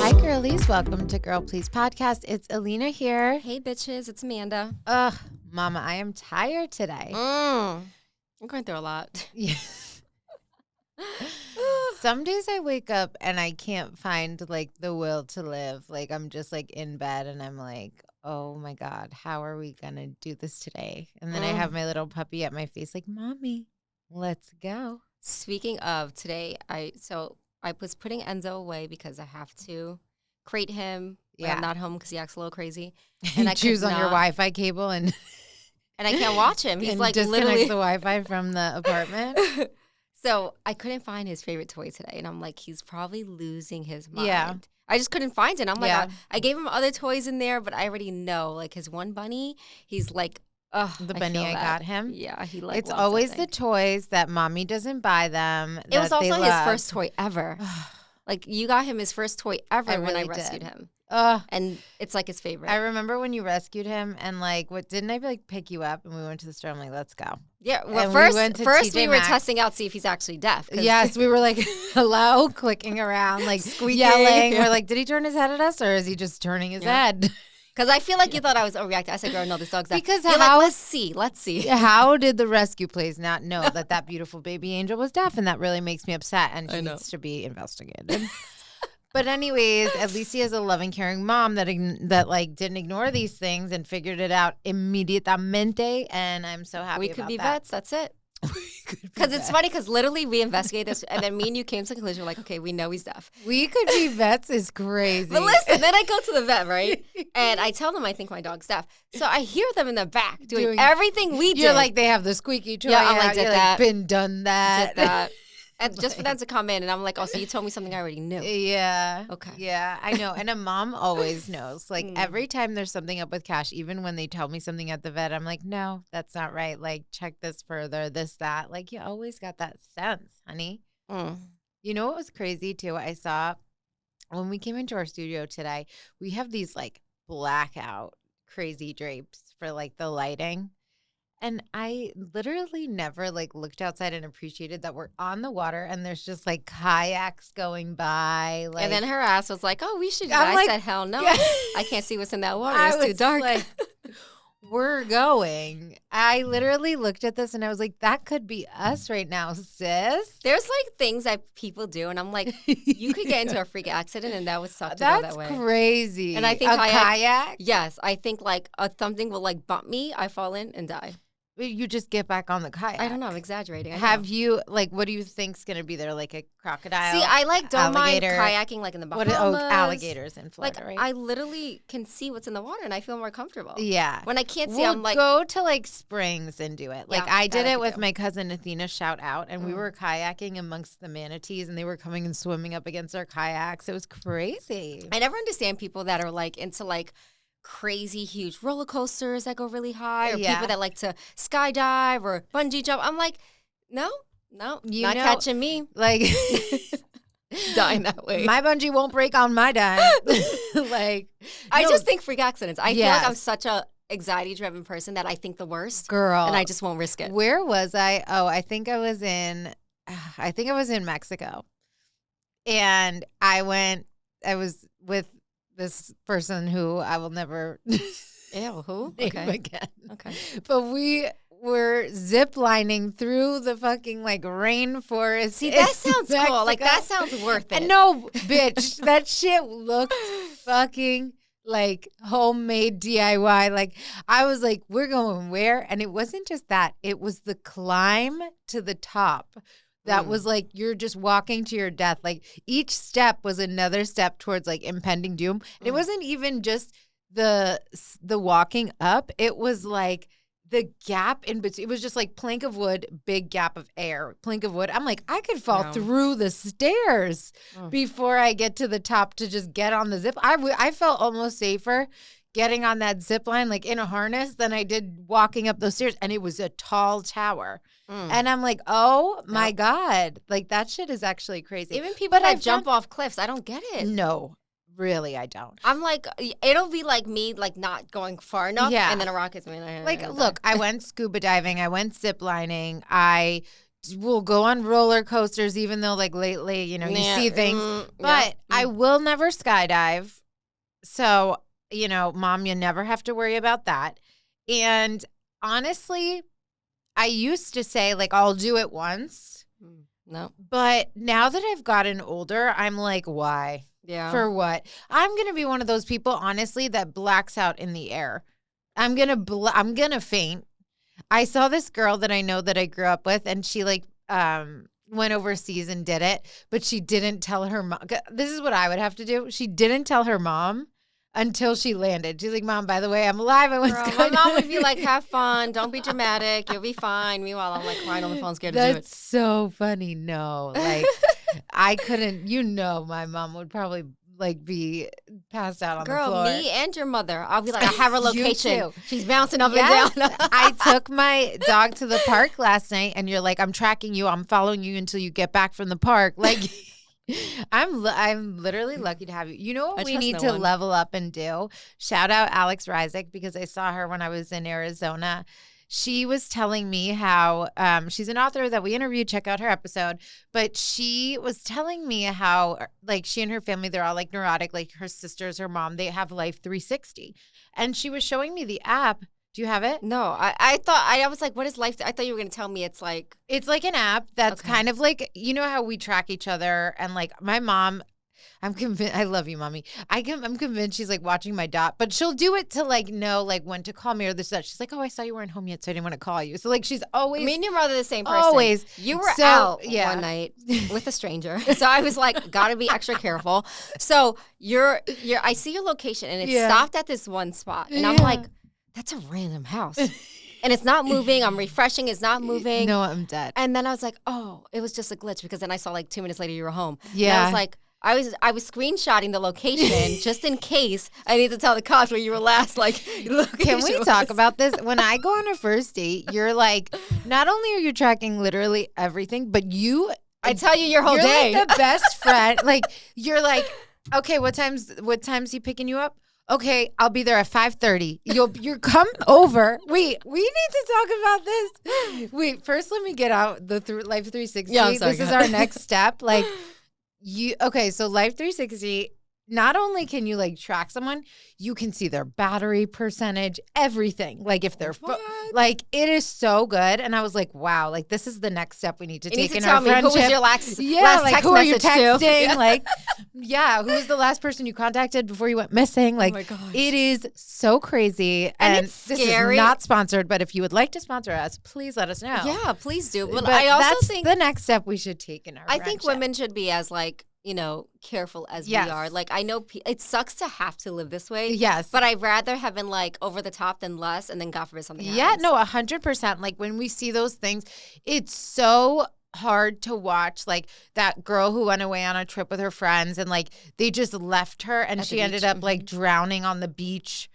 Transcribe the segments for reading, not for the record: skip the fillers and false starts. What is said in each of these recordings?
Hi, girlies. Welcome to Girl Please Podcast. It's Alina here. Hey, bitches. It's Amanda. Ugh, Mama, I am tired today. I'm going through a lot. Yeah. Some days I wake up and I can't find, like, the will to live. Like, I'm just, like, in bed and I'm like, oh, my God, how are we going to do this today? And then I have my little puppy at my face like, Mommy, let's go. Speaking of today, I was putting Enzo away because I have to crate him when I'm not home because he acts a little crazy. And I choose on your Wi-Fi cable and I can't watch him. He's like disconnects literally the Wi-Fi from the apartment. So I couldn't find his favorite toy today, and I'm like, he's probably losing his mind. Yeah. I just couldn't find it. I'm like, I gave him other toys in there, but I already know, like his one bunny, he's like, ugh. The bunny I got him. Yeah, he like. It's always the toys that mommy doesn't buy them. It was also his first toy ever. Like you got him his first toy ever when I rescued him. And it's like his favorite. I remember when you rescued him and like, didn't I like pick you up and we went to the store? I'm like, let's go. Yeah, well, and first we were testing out to see if he's actually deaf. Yes, we were like, hello, clicking around, like squeaking. Yelling. We're like, did he turn his head at us or is he just turning his head? Because I feel like you thought I was overreacting. I said, girl, no, this dog's deaf. Because You're like, let's see. How did the rescue place not know that beautiful baby angel was deaf? And that really makes me upset and she needs to be investigated. But anyways, at least he has a loving, caring mom that like didn't ignore these things and figured it out immediatamente. And I'm so happy we about could be that. vets. That's it. Because it's funny because literally we investigated this and then me and you came to the conclusion, we're like, okay, we know he's deaf. We could be vets is crazy. But listen, then I go to the vet, right? And I tell them I think my dog's deaf. So I hear them in the back doing everything we do. You're like, they have the squeaky toy. Yeah, I'm like, did that. Been done that. Did that. And just for them to come in, and I'm like, oh, so you told me something I already knew. Yeah. Okay. Yeah, I know. And a mom always knows. Like, every time there's something up with Cash, even when they tell me something at the vet, I'm like, no, that's not right. Like, check this further, this, that. Like, you always got that sense, honey. You know what was crazy, too? I saw when we came into our studio today, we have these, like, blackout crazy drapes for, like, the lighting. And I literally never, like, looked outside and appreciated that we're on the water and there's just, like, kayaks going by. Like, and then her ass was like, oh, we should go. I said, hell no. I can't see what's in that water. It's too dark. Like, we're going. I literally looked at this and I was like, that could be us right now, sis. There's, like, things that people do. And I'm like, you could get into a freak accident and that would suck to go that way. That's crazy. And I think a kayak? Yes. I think, like, something will, like, bump me. I fall in and die. You just get back on the kayak. I don't know. I'm exaggerating. Have you, like, what do you think's going to be there? Like a crocodile? See, I, like, don't mind kayaking, like, in the Bahamas. Alligators in Florida, like, right? I literally can see what's in the water, and I feel more comfortable. Yeah. When I can't see, I'm like. Go to, like, springs and do it. Like, yeah, I did it with my cousin Athena, shout out, and we were kayaking amongst the manatees, and they were coming and swimming up against our kayaks. It was crazy. I never understand people that are, like, into, like, crazy huge roller coasters that go really high or people that like to skydive or bungee jump. I'm like, no, not catching me. Like dying that way. My bungee won't break on my dime. Like I just think freak accidents. I feel like I'm such a anxiety driven person that I think the worst. Girl. And I just won't risk it. Where was I? Oh, I think I was in Mexico. And I was with this person who I will never who? name Okay. again. Okay. But we were zip lining through the fucking like rainforest. See, that sounds cool. Like that sounds worth it. And no, bitch, that shit looked fucking like homemade DIY. Like I was like, we're going where? And it wasn't just that. It was the climb to the top. That was like, you're just walking to your death. Like each step was another step towards like impending doom. And it wasn't even just the walking up. It was like the gap in between. It was just like plank of wood, big gap of air, plank of wood. I'm like, I could fall through the stairs before I get to the top to just get on the zip. I felt almost safer getting on that zip line like in a harness than I did walking up those stairs. And it was a tall tower. And I'm like, oh my God. Like that shit is actually crazy. Even people that jump off cliffs, I don't get it. No. Really, I don't. I'm like, it'll be like me, like not going far enough. Yeah. And then a rock hits me. Like, look, I went scuba diving. I went zip lining. I will go on roller coasters, even though like lately, you see things. But I will never skydive. So, Mom, you never have to worry about that. And honestly, I used to say like, I'll do it once. No. But now that I've gotten older, I'm like, why? Yeah. For what? I'm going to be one of those people, honestly, that blacks out in the air. I'm going to faint. I saw this girl that I know that I grew up with, and she like went overseas and did it, but she didn't tell her mom. This is what I would have to do. She didn't tell her mom until she landed. She's like, Mom, by the way, I'm alive. I went skydiving. My mom would be like, have fun. Don't be dramatic. You'll be fine. Meanwhile, I'm like crying on the phone, scared to do it. That's so funny. No, like I couldn't, my mom would probably like be passed out on the floor. Girl, me and your mother. I'll be like, I have her location. You too. She's bouncing up and down. I took my dog to the park last night, and you're like, I'm tracking you. I'm following you until you get back from the park. Like, I'm literally lucky to have you. You know what we need to level up and do? Shout out Alex Ryzik, because I saw her when I was in Arizona. She was telling me how she's an author that we interviewed. Check out her episode. But she was telling me how like she and her family, they're all like neurotic, like her sisters, her mom, they have Life 360. And she was showing me the app. Do you have it? No, I thought, I was like, what is Life? I thought you were going to tell me it's like. It's like an app that's kind of like, you know how we track each other, and like my mom, I'm convinced, I love you, Mommy. I'm convinced she's like watching my dot, but she'll do it to like know like when to call me or this, that. She's like, oh, I saw you weren't home yet, so I didn't want to call you. So like she's always. Me and your mother the same person. Always. You were out one night with a stranger. So I was like, gotta be extra careful. So I see your location, and it stopped at this one spot. And I'm like, that's a random house. And it's not moving. I'm refreshing. It's not moving. No, I'm dead. And then I was like, oh, it was just a glitch, because then I saw like 2 minutes later you were home. Yeah. And I was like, I was screenshotting the location just in case I need to tell the cops where you were last. Like, can we talk about this? When I go on a first date, you're like, not only are you tracking literally everything, but I tell you your whole day. Like the best friend. Like, you're like, okay, what time's he picking you up? Okay, I'll be there at 5:30. You're come over. Wait, we need to talk about this. Wait, first let me get out the Life 360. Yeah, I'm sorry, this is our next step. Like, so Life 360, not only can you like track someone, you can see their battery percentage, everything. Like if they're like, it is so good. And I was like, wow, like this is the next step we need to take in our friendship. Who was your last like text who are you message texting? to? Like, who was the last person you contacted before you went missing? Like, oh my gosh. It is so crazy. And it's this scary. is not sponsored, but if you would like to sponsor us, please let us know. Yeah, please do. But I also that's think the next step we should take in our friendship. I think women should be as like, careful as we are. Like, I know it sucks to have to live this way. Yes. But I'd rather have been like over the top than less, and then God forbid something happens. Yeah, no, 100%. Like when we see those things, it's so hard to watch. Like that girl who went away on a trip with her friends, and like they just left her, and she ended up like drowning on the beach.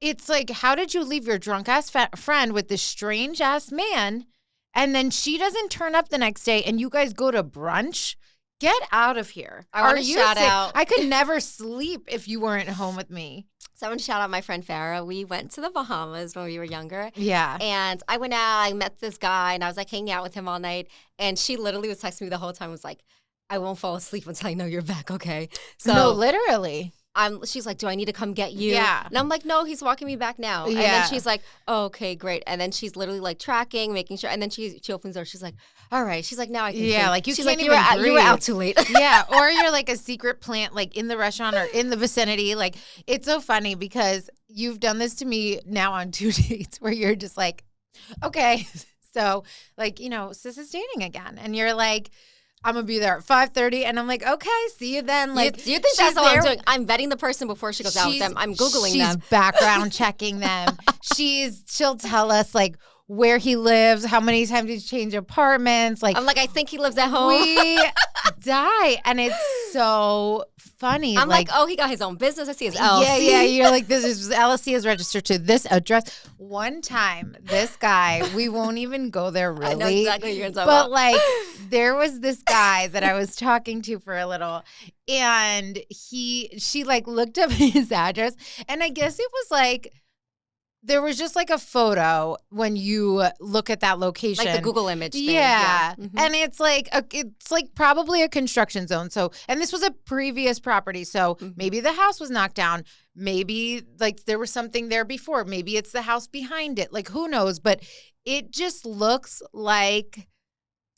It's like, how did you leave your drunk ass friend with this strange ass man, and then she doesn't turn up the next day, and you guys go to brunch? Get out of here. I want to shout out. I could never sleep if you weren't home with me. So I want to shout out my friend Farah. We went to the Bahamas when we were younger. Yeah. And I went out, I met this guy, and I was like hanging out with him all night. And she literally was texting me the whole time, was like, I won't fall asleep until I know you're back, okay? So no, literally. She's like, do I need to come get you? Yeah. And I'm like, no, he's walking me back now. Yeah. And then she's like, oh, okay, great. And then she's literally like tracking, making sure. And then she opens the door. She's like, all right. She's like, now I can sleep. Like you she's can't like, even you were out too late. Yeah. Or you're like a secret plant, like in the restaurant or in the vicinity. Like it's so funny because you've done this to me now on 2 dates where you're just like, okay. So like, sis is dating again. And you're like, I'm going to be there at 5:30. And I'm like, okay, see you then. Like, do you think that's all I'm doing? I'm vetting the person before she goes out with them. I'm Googling them. She's background checking them. She'll tell us like where he lives, how many times he's changed apartments. Like I'm like, I think he lives at home. We die. And it's so funny. I'm like, oh, he got his own business. I see his LLC. Yeah. You're like, this is LLC is registered to this address. One time, this guy, we won't even go there really. I know exactly what you're going to talk but about. Like, there was this guy that I was talking to for a little, and she like looked up his address, and I guess it was like, there was just like a photo when you look at that location. Like the Google image thing. Yeah. Mm-hmm. And it's like probably a construction zone. So, and this was a previous property. So maybe the house was knocked down. Maybe like there was something there before. Maybe it's the house behind it. Like who knows? But it just looks like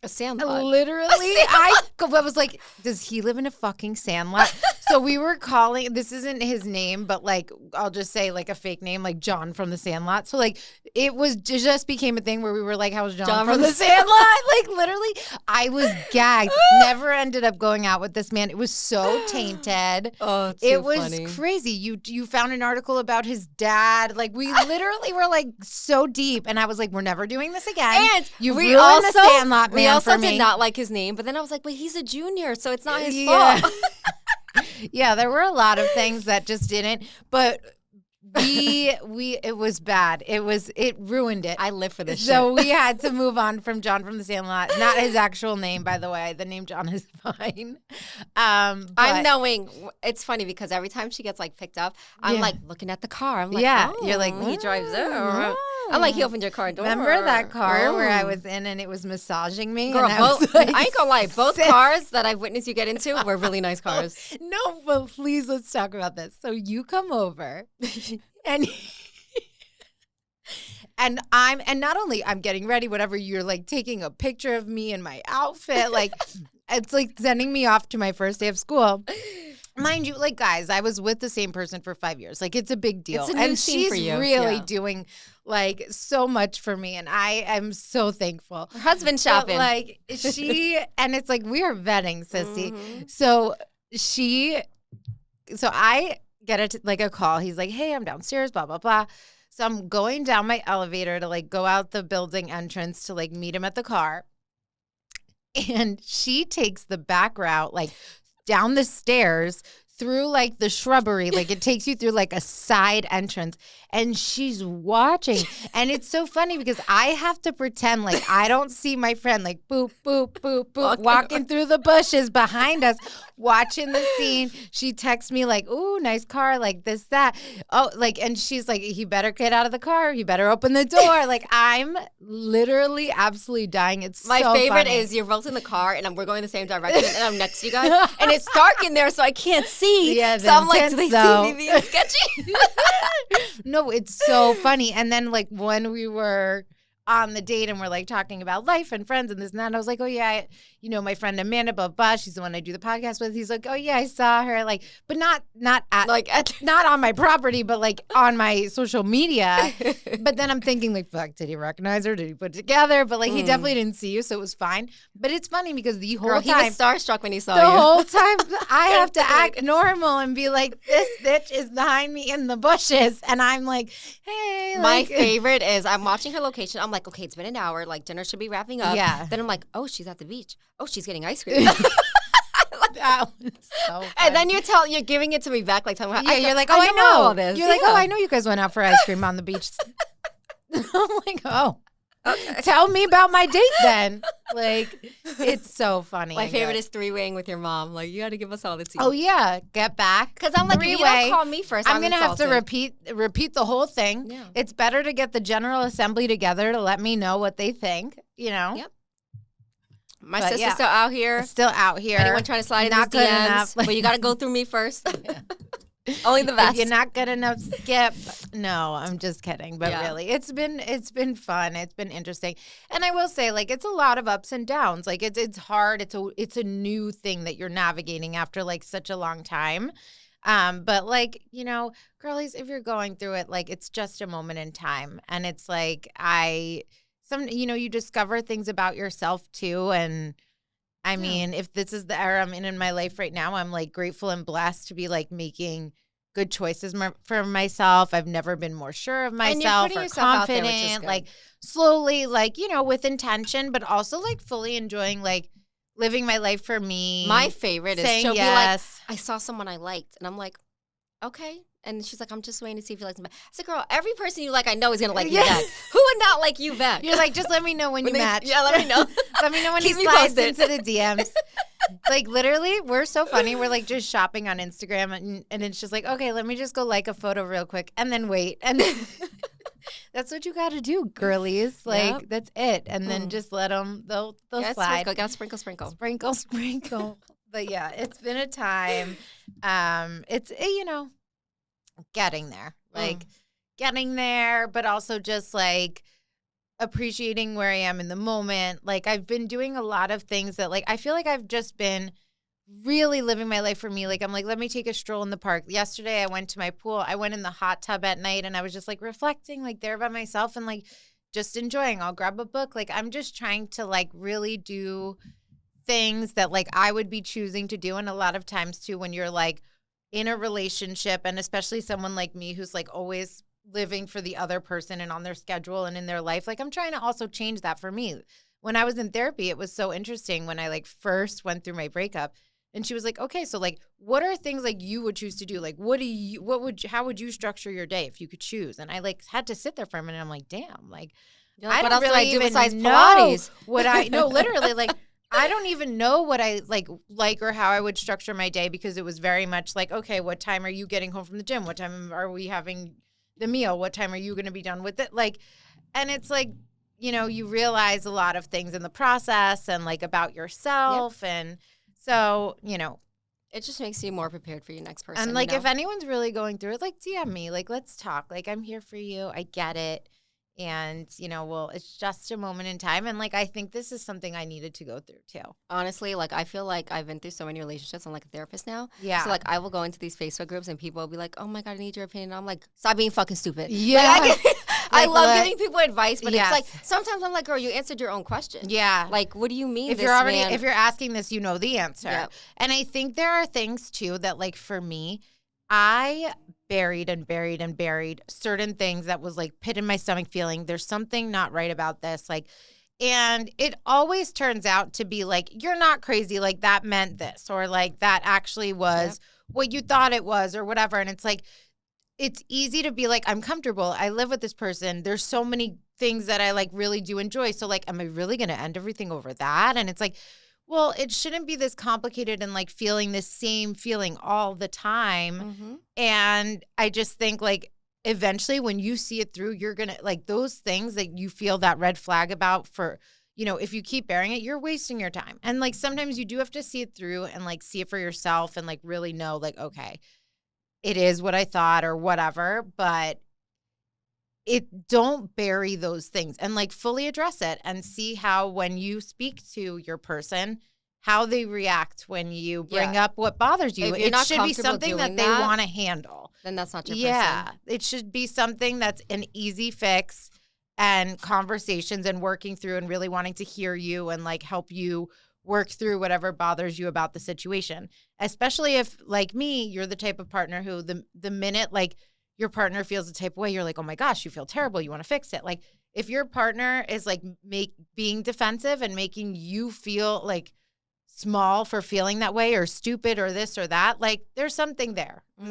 a sandlot. Literally, I was like, does he live in a fucking sandlot? So we were calling, this isn't his name, but like, I'll just say like a fake name, like John from the Sandlot. So like, it just became a thing where we were like, how's John from the Sandlot? Like literally, I was gagged. Never ended up going out with this man. It was so tainted. Oh, it's it was crazy. You found an article about his dad. Like we literally were like so deep. And I was like, we're never doing this again. And you ruined the Sandlot man. We also for me. did not like his name, but then I was like, wait, he's a junior, so it's not his fault. Yeah, there were a lot of things that just didn't, but it was bad. It ruined it. I live for this so shit. We had to move on from John from the Sandlot. Not his actual name, by the way. The name John is fine. I'm knowing. It's funny because every time she gets like picked up, I'm like looking at the car. I'm like, you're like, he drives there. I'm like, he opened your car door. Remember that car where I was in and it was massaging me? Girl, and I ain't gonna lie. Both cars that I've witnessed you get into were really nice cars. No, but please, let's talk about this. So you come over and and not only I'm getting ready, whatever, you're like taking a picture of me in my outfit. Like it's like sending me off to my first day of school. Mind you, like, guys, I was with the same person for 5 years. Like, it's a big deal. It's a new scene for you. And she's really doing, like, so much for me. And I am so thankful. Her husband shopping. But, like, and it's like, we are vetting, sissy. Mm-hmm. So I get a call. He's like, hey, I'm downstairs, blah, blah, blah. So I'm going down my elevator to, like, go out the building entrance to, like, meet him at the car. And she takes the back route, like, down the stairs through like the shrubbery, like it takes you through like a side entrance, and she's watching. And it's so funny because I have to pretend like I don't see my friend, like boop, boop, boop, boop, walking through the bushes behind us, watching the scene. She texts me like, ooh, nice car, like this, that. Oh, like, and she's like, he better get out of the car. He better open the door. Like, I'm literally absolutely dying. It's my so favorite funny. Is you're both in the car and we're going the same direction and I'm next to you guys and it's dark in there so I can't see. Yeah, so I'm like, do they see me being sketchy? No, it's so funny. And then like when we were on the date and we're like talking about life and friends and this and that, and I was like, oh yeah, my friend Amanda, blah, blah, she's the one I do the podcast with. He's like, oh yeah, I saw her, like, but not on my property, but like on my social media. But then I'm thinking like, fuck, did he recognize her? Did he put it together? But like, he definitely didn't see you, so it was fine. But it's funny because the whole time, he was starstruck when he saw you. The whole time I have to act normal and be like, this bitch is behind me in the bushes, and I'm like, hey. My favorite is I'm watching her location. I'm like, okay, it's been an hour. Like, dinner should be wrapping up. Yeah. Then I'm like, oh, she's at the beach. Oh, she's getting ice cream. That was so funny. And then you're giving it to me back, like, telling me, you're like, oh, I know all this. You're like, oh, I know you guys went out for ice cream on the beach. I'm like, oh. Okay. Tell me about my date then. Like, it's so funny. My favorite is three-waying with your mom. Like, you got to give us all the tea. Oh, yeah. Get back. Because I'm like, if you don't call me first, I'm going to have to repeat the whole thing. Yeah. It's better to get the General Assembly together to let me know what they think, Yep. My sister's still out here. Anyone trying to slide in these DMs? But you got to go through me first. Yeah. Only the best. If you're not good enough, skip. No, I'm just kidding. But really, it's been fun. It's been interesting. And I will say, like, it's a lot of ups and downs. Like, it's hard. It's a new thing that you're navigating after like such a long time. But like, girlies, if you're going through it, like, it's just a moment in time. And it's like you discover things about yourself too. And I mean, if this is the era I'm in my life right now, I'm like grateful and blessed to be like making good choices for myself. I've never been more sure of myself, and you're putting or yourself confident, out there, which is good. like slowly, like, you know, with intention, but also like fully enjoying like living my life for me. My favorite is she'll yes. be like, I saw someone I liked, and I'm like, okay. And she's like, I'm just waiting to see if you like me back. I said, girl, every person you like, I know is going to like you back. Who would not like you back? You're like, just let me know when you match. Yeah, let me know. Let me know when he slides into the DMs. Like, literally, we're so funny. We're like just shopping on Instagram, and it's just like, okay, let me just go like a photo real quick and then wait. And that's what you got to do, girlies. Like, that's it. And then just let them, they'll slide. Got sprinkle. Sprinkle. But yeah, it's been a time. It's, you know, getting there, but also just like appreciating where I am in the moment. Like, I've been doing a lot of things that like I feel like I've just been really living my life for me. Like, I'm like, let me take a stroll in the park. Yesterday I went to my pool. I went in the hot tub at night, and I was just like reflecting, like there by myself, and like just enjoying. I'll grab a book. Like, I'm just trying to like really do things that like I would be choosing to do. And a lot of times too, when you're like in a relationship, and especially someone like me who's like always living for the other person and on their schedule and in their life, like I'm trying to also change that for me. When I was in therapy, it was so interesting when I like first went through my breakup, and she was like, okay, so like what are things like you would choose to do? Like how would you structure your day if you could choose? And I like had to sit there for a minute. I'm like, damn, like I don't really even know what I no, literally like I don't even know what I like or how I would structure my day, because it was very much like, okay, what time are you getting home from the gym? What time are we having the meal? What time are you going to be done with it? Like, and it's like, you know, you realize a lot of things in the process and like about yourself. Yep. And so, you know, it just makes you more prepared for your next person. And like, if anyone's really going through it, like DM me, like, let's talk. Like, I'm here for you. I get it. And, you know, well, it's just a moment in time. And, like, I think this is something I needed to go through, too. Honestly, like, I feel like I've been through so many relationships. I'm, like, a therapist now. Yeah. So, like, I will go into these Facebook groups, and people will be like, oh, my God, I need your opinion. And I'm like, stop being fucking stupid. Yeah. Like, I love giving people advice, but it's like, sometimes I'm like, girl, you answered your own question. Yeah. Like, what do you mean if you're asking this, you know the answer. Yep. And I think there are things, too, that, like, for me, I buried certain things that was like pit in my stomach feeling there's something not right about this, like, and it always turns out to be like, you're not crazy, like that meant this, or like that actually was what you thought it was, or whatever. And it's like, it's easy to be like, I'm comfortable, I live with this person, there's so many things that I like really do enjoy, so like, am I really gonna end everything over that? And it's like, well, it shouldn't be this complicated and like feeling the same feeling all the time. Mm-hmm. And I just think like eventually when you see it through, you're going to like those things that you feel that red flag about for, you know, if you keep bearing it, you're wasting your time. And like sometimes you do have to see it through and like see it for yourself and like really know like, okay, it is what I thought or whatever, but don't bury those things and like fully address it and see how when you speak to your person, how they react when you bring up what bothers you. It should be something that they want to handle. Then that's not your person. Yeah, it should be something that's an easy fix and conversations and working through and really wanting to hear you and like help you work through whatever bothers you about the situation. Especially if like me, you're the type of partner who the minute like your partner feels the type of way, you're like, oh my gosh, you feel terrible, you want to fix it. Like if your partner is like being defensive and making you feel like small for feeling that way or stupid or this or that, like there's something there. Mm-hmm.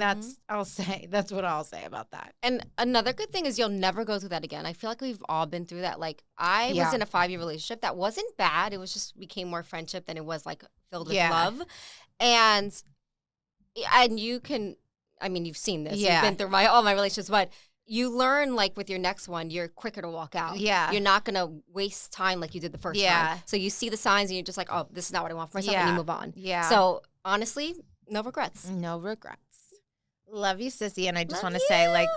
That's what I'll say about that. And another good thing is you'll never go through that again. I feel like we've all been through that. Like I was in a 5-year relationship that wasn't bad. It was just became more friendship than it was like filled with love. And you can, I mean, you've seen this. You've been through all my relationships, but you learn, like, with your next one, you're quicker to walk out. Yeah. You're not going to waste time like you did the first time. So you see the signs and you're just like, oh, this is not what I want for myself, and you move on. Yeah. So, honestly, no regrets. No regrets. Love you, sissy. And I just want to say, like,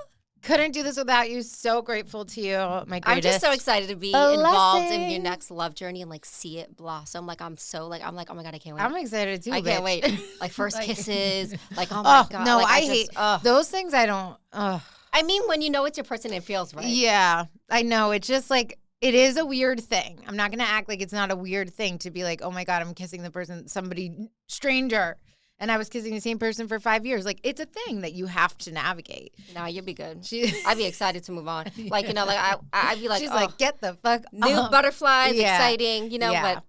couldn't do this without you. So grateful to you, my greatest. I'm just so excited to be involved in your next love journey and like see it blossom. Like I'm like, oh my God, I can't wait. I'm excited too. I can't wait. Like first kisses. Like, oh my God. No, like, I hate those things. I don't. I mean, when you know it's your person, it feels right. Yeah, I know. It's just like, it is a weird thing. I'm not going to act like it's not a weird thing to be like, oh my God, I'm kissing the person, somebody stranger. and I was kissing the same person for 5 years. Like, it's a thing that you have to navigate. Nah, you'll be good. I'd be excited to move on. Like, I'd be like, she's like, get the fuck new butterflies, exciting, but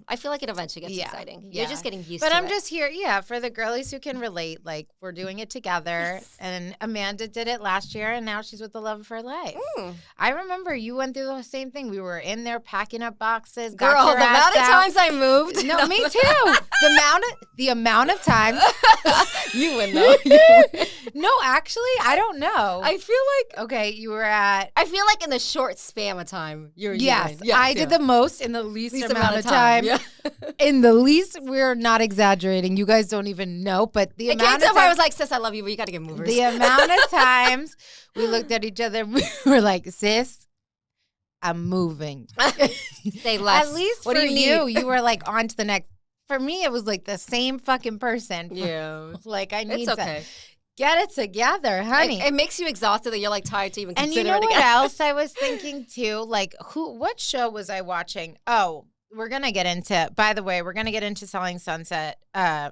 I feel like it eventually gets exciting. Yeah. You're just getting used to it. But I'm just here, for the girlies who can relate. Like, we're doing it together. And Amanda did it last year, and now she's with the love of her life. I remember you went through the same thing. We were in there packing up boxes. Girl, the amount of times I moved. No, me too. The amount of times. You win, though. No, actually, I don't know. I feel like. Okay, you were at. I feel like in the short span of time, Yes, I did the most in the least amount of time. Yeah. In the least, we're not exaggerating. You guys don't even know, but the amount of times I was like, sis, I love you, but you got to get movers. The amount of times we looked at each other, we were like, sis, I'm moving. Say less. At least what for do you were like on to the next. For me, it was like the same fucking person. Yeah. Like, I need to get it together, honey. It makes you exhausted that you're like tired to even consider it again. And you know what else I was thinking too? Like, what show was I watching? Oh, we're going to get into, by the way, we're going to get into Selling Sunset.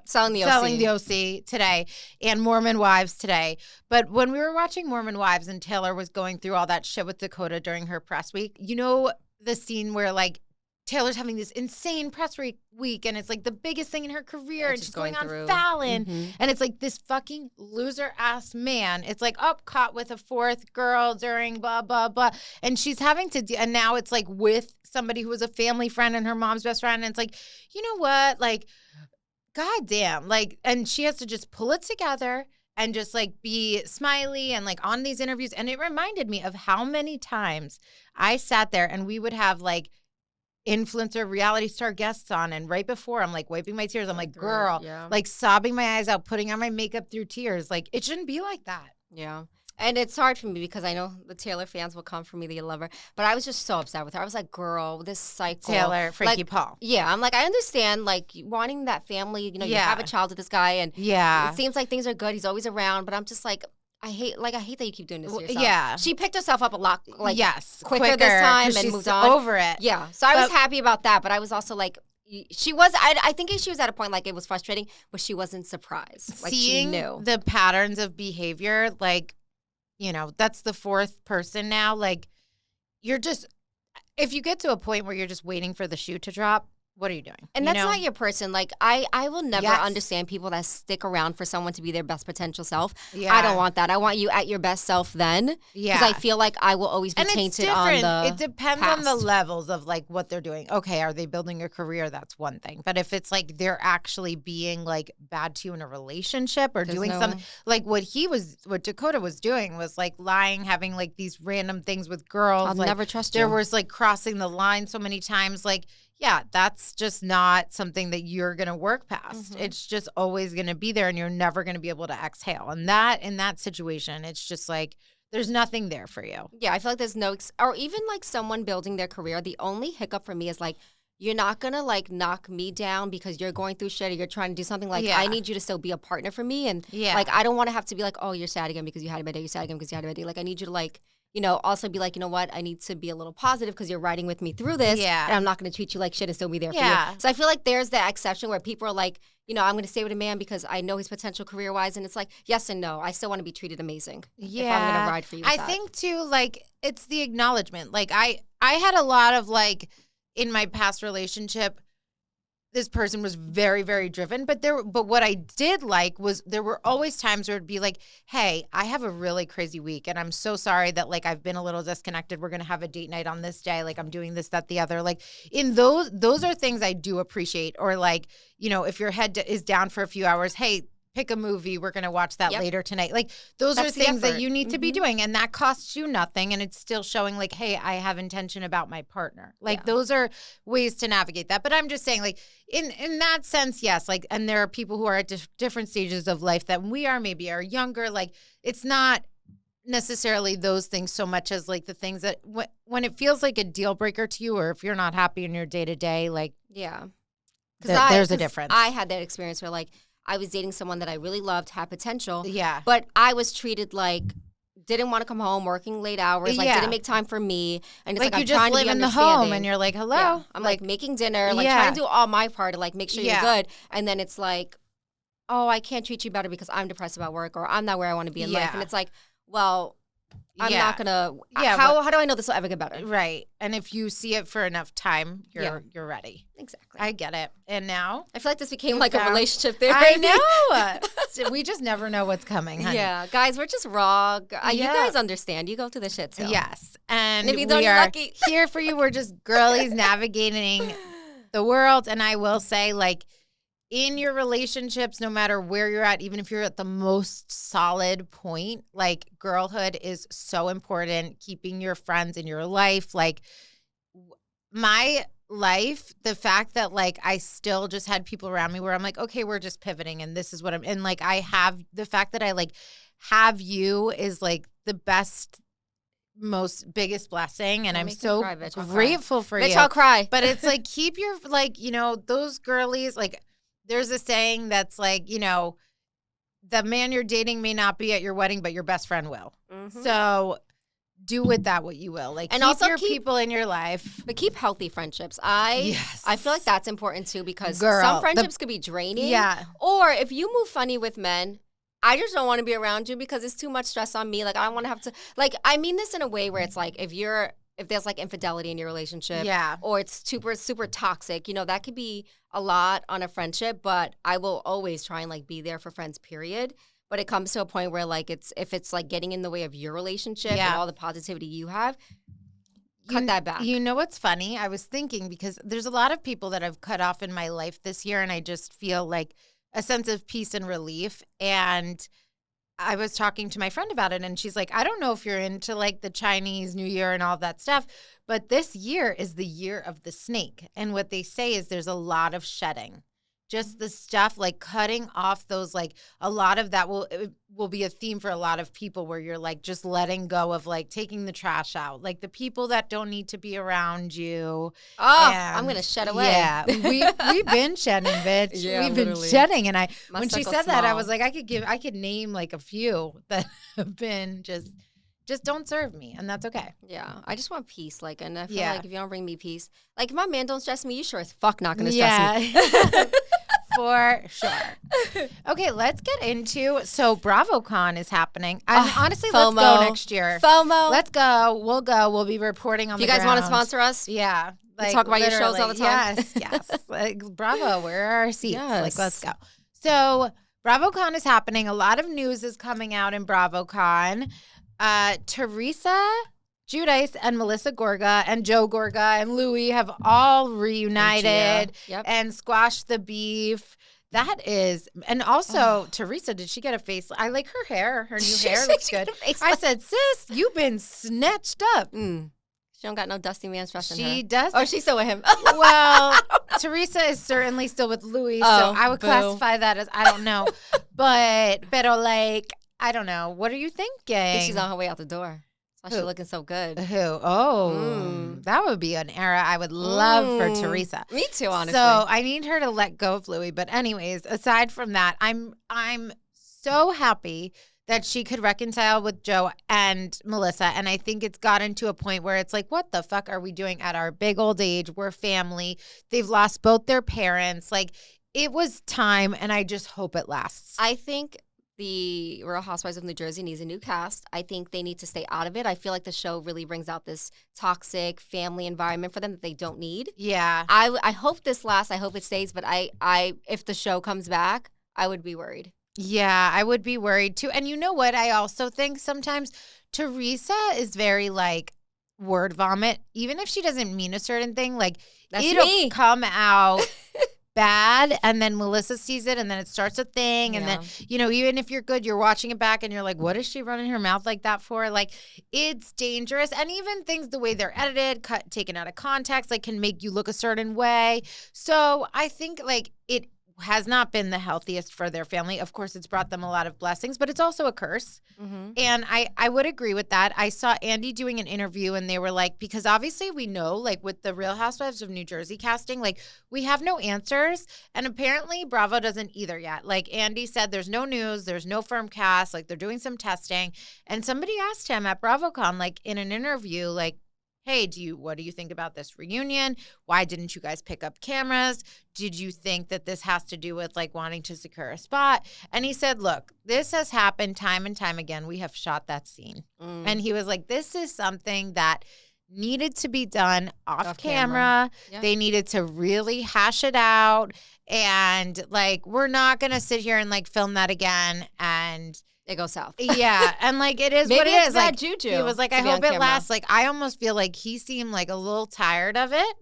Selling the OC today and Mormon Wives today. But when we were watching Mormon Wives and Taylor was going through all that shit with Dakota during her press week, you know the scene where like Taylor's having this insane press week and it's like the biggest thing in her career and she's going on Fallon and it's like this fucking loser ass man. It's like caught with a fourth girl during blah blah blah and she's having to and now it's like with somebody who was a family friend and her mom's best friend and it's like, you know what, like goddamn, like, and she has to just pull it together and just like be smiley and like on these interviews. And it reminded me of how many times I sat there and we would have like influencer reality star guests on and right before I'm like wiping my tears. I'm like, girl, like sobbing my eyes out, putting on my makeup through tears. Like it shouldn't be like that. Yeah. And it's hard for me because I know the Taylor fans will come for me, they love her. But I was just so upset with her. I was like, girl, this cycle. Taylor, Frankie Paul. Yeah. I'm like, I understand, like, wanting that family. You know, you have a child with this guy. And it seems like things are good. He's always around. But I'm just like, I hate that you keep doing this to yourself. Yeah. She picked herself up a lot, like, quicker this time and moved on. Over it. Yeah. So I was happy about that. But I was also like, I think she was at a point like it was frustrating, but she wasn't surprised. Like, seeing she knew the patterns of behavior, like, you know, that's the fourth person now. Like, you're just, if you get to a point where you're just waiting for the shoe to drop, what are you doing? And that's not your person. Like, I will never understand people that stick around for someone to be their best potential self. Yeah. I don't want that. I want you at your best self then. Yeah. Because I feel like I will always be tainted on the It depends on the levels of, like, what they're doing. Okay, are they building a career? That's one thing. But if it's, like, they're actually being, like, bad to you in a relationship or doing something. Like, what Dakota was doing was, like, lying, having, like, these random things with girls. I'll never trust you. There was, like, crossing the line so many times. Like, yeah, that's just not something that you're going to work past. Mm-hmm. It's just always going to be there and you're never going to be able to exhale. And that, in that situation, it's just like, there's nothing there for you. Yeah, I feel like there's no, or even like someone building their career, the only hiccup for me is like, you're not going to like knock me down because you're going through shit or you're trying to do something. Like, I need you to still be a partner for me. And like, I don't want to have to be like, oh, you're sad again because you had a bad day. You're sad again because you had a bad day. Like, I need you to like, you know, also be like, you know what, I need to be a little positive because you're riding with me through this. Yeah. And I'm not going to treat you like shit and still be there for you. So I feel like there's that exception where people are like, you know, I'm going to stay with a man because I know his potential career-wise. And it's like, yes and no. I still want to be treated amazing. Yeah. If I'm going to ride for you. I think, too, like, it's the acknowledgement. Like, I had a lot of, like, in my past relationship, this person was very, very driven. But what I did like was there were always times where it'd be like, hey, I have a really crazy week. And I'm so sorry that, like, I've been a little disconnected. We're going to have a date night on this day. Like, I'm doing this, that, the other. Like, in those are things I do appreciate. Or, like, you know, if your head is down for a few hours, hey, pick a movie. We're going to watch that later tonight. Like, those are things that you need to be doing. And that costs you nothing. And it's still showing, like, hey, I have intention about my partner. Like, those are ways to navigate that. But I'm just saying, like, in that sense, yes. Like, and there are people who are at different stages of life that we are, maybe are younger. Like, it's not necessarily those things so much as, like, the things that when it feels like a deal breaker to you or if you're not happy in your day-to-day, like, there's a difference. I had that experience where, like, I was dating someone that I really loved, had potential. Yeah. But I was treated like, didn't want to come home, working late hours, like, didn't make time for me. And it's like, you I'm just trying live to be in the home and you're like, hello. Yeah. I'm like making dinner, like trying to do all my part to like make sure you're good. And then it's like, oh, I can't treat you better because I'm depressed about work or I'm not where I want to be in life. And it's like, well, I'm not going to, how do I know this will ever get better? Right. And if you see it for enough time, you're ready. Exactly. I get it. And now? I feel like this became like a relationship therapy. I know. We just never know what's coming, honey. Yeah. Guys, we're just raw. You guys understand. You go through the shit too. Yes. And if you don't, you're lucky. Here for you. We're just girlies navigating the world. And I will say, like, in your relationships, no matter where you're at, even if you're at the most solid point, like, girlhood is so important. Keeping your friends in your life. Like, my life, the fact that, like, I still just had people around me where I'm like, okay, we're just pivoting and this is what and like, I have the fact that I, like, have you is, like, the best, most biggest blessing, and I'm so grateful for you. Bitch, I'll cry. But it's like, keep your, like, you know, those girlies, like, there's a saying that's like, you know, the man you're dating may not be at your wedding, but your best friend will. Mm-hmm. So do with that what you will. Like, and keep also your people in your life. But keep healthy friendships. I feel like that's important too, because some friendships could be draining. Yeah. Or if you move funny with men, I just don't want to be around you because it's too much stress on me. Like, I don't want to have to, like, I mean this in a way where it's like, if there's like infidelity in your relationship, or it's super, super toxic, you know, that could be a lot on a friendship, but I will always try and like be there for friends, period. But it comes to a point where, like, if it's like getting in the way of your relationship and all the positivity you have, cut that back. You know what's funny? I was thinking, because there's a lot of people that I've cut off in my life this year, and I just feel like a sense of peace and relief. And I was talking to my friend about it, and she's like, I don't know if you're into, like, the Chinese New Year and all that stuff, but this year is the year of the snake. And what they say is there's a lot of shedding. Just the stuff, like, cutting off those, like, a lot of that will be a theme for a lot of people, where you're, like, just letting go of, like, taking the trash out, like, the people that don't need to be around you. Oh, I'm going to shed away. Yeah. We've been shedding, bitch. Yeah, we've been shedding. And when she said that, I was like, I could name, like, a few that have been just don't serve me, and that's okay. Yeah, I just want peace, like, and I feel like if you don't bring me peace, like, if my man don't stress me, you sure as fuck not gonna stress me. For sure. Okay, let's get into, so BravoCon is happening. Honestly, FOMO. Let's go next year. FOMO. Let's go. We'll go. We'll be reporting on the ground. You guys want to sponsor us? Yeah. Like, talk about your shows all the time? Yes. Like, Bravo, where are our seats? Yes. Like, let's go. So BravoCon is happening. A lot of news is coming out in BravoCon. Teresa Giudice and Melissa Gorga and Joe Gorga and Louis have all reunited and squashed the beef. That is, and also Teresa, did she get a face? I like her hair. Her new hair looks good. I said, sis, you've been snatched up. She don't got no dusty man's trust in her. She does. Or she's still with him. Well, Teresa is certainly still with Louis, so I would classify that as, I don't know. But like, I don't know. What are you thinking? I think she's on her way out the door. Why she's looking so good. Who? Oh, that would be an era I would love for Teresa. Me too, honestly. So I need her to let go of Louis. But anyways, aside from that, I'm so happy that she could reconcile with Joe and Melissa. And I think it's gotten to a point where it's like, what the fuck are we doing at our big old age? We're family. They've lost both their parents. Like, it was time, and I just hope it lasts. I think the Real Housewives of New Jersey needs a new cast. I think they need to stay out of it. I feel like the show really brings out this toxic family environment for them that they don't need. Yeah. I hope this lasts. I hope it stays. But I if the show comes back, I would be worried. Yeah, I would be worried too. And you know what? I also think sometimes Teresa is very, like, word vomit. Even if she doesn't mean a certain thing, like, it'll come out bad, and then Melissa sees it, and then it starts a thing, and then, you know, even if you're good, you're watching it back and you're like, what is she running her mouth like that for? Like, it's dangerous. And even things, the way they're edited, taken out of context, like, can make you look a certain way. So I think, like, it has not been the healthiest for their family. Of course, it's brought them a lot of blessings, but it's also a curse. Mm-hmm. And I would agree with that. I saw Andy doing an interview, and they were like, because obviously we know, like, with the Real Housewives of New Jersey casting, like, we have no answers. And apparently Bravo doesn't either yet. Like, Andy said, there's no news, there's no firm cast, like, they're doing some testing. And somebody asked him at BravoCon, like, in an interview, like, hey, what do you think about this reunion? Why didn't you guys pick up cameras? Did you think that this has to do with like wanting to secure a spot? And he said, look, this has happened time and time again. We have shot that scene. And he was like, this is something that needed to be done off camera. Yeah. They needed to really hash it out. And like, we're not going to sit here and like film that again. And it goes south. Yeah. And like, it is Maybe what it it's is. Bad like, juju. He was like, I hope it lasts. Like, I almost feel like he seemed like a little tired of it.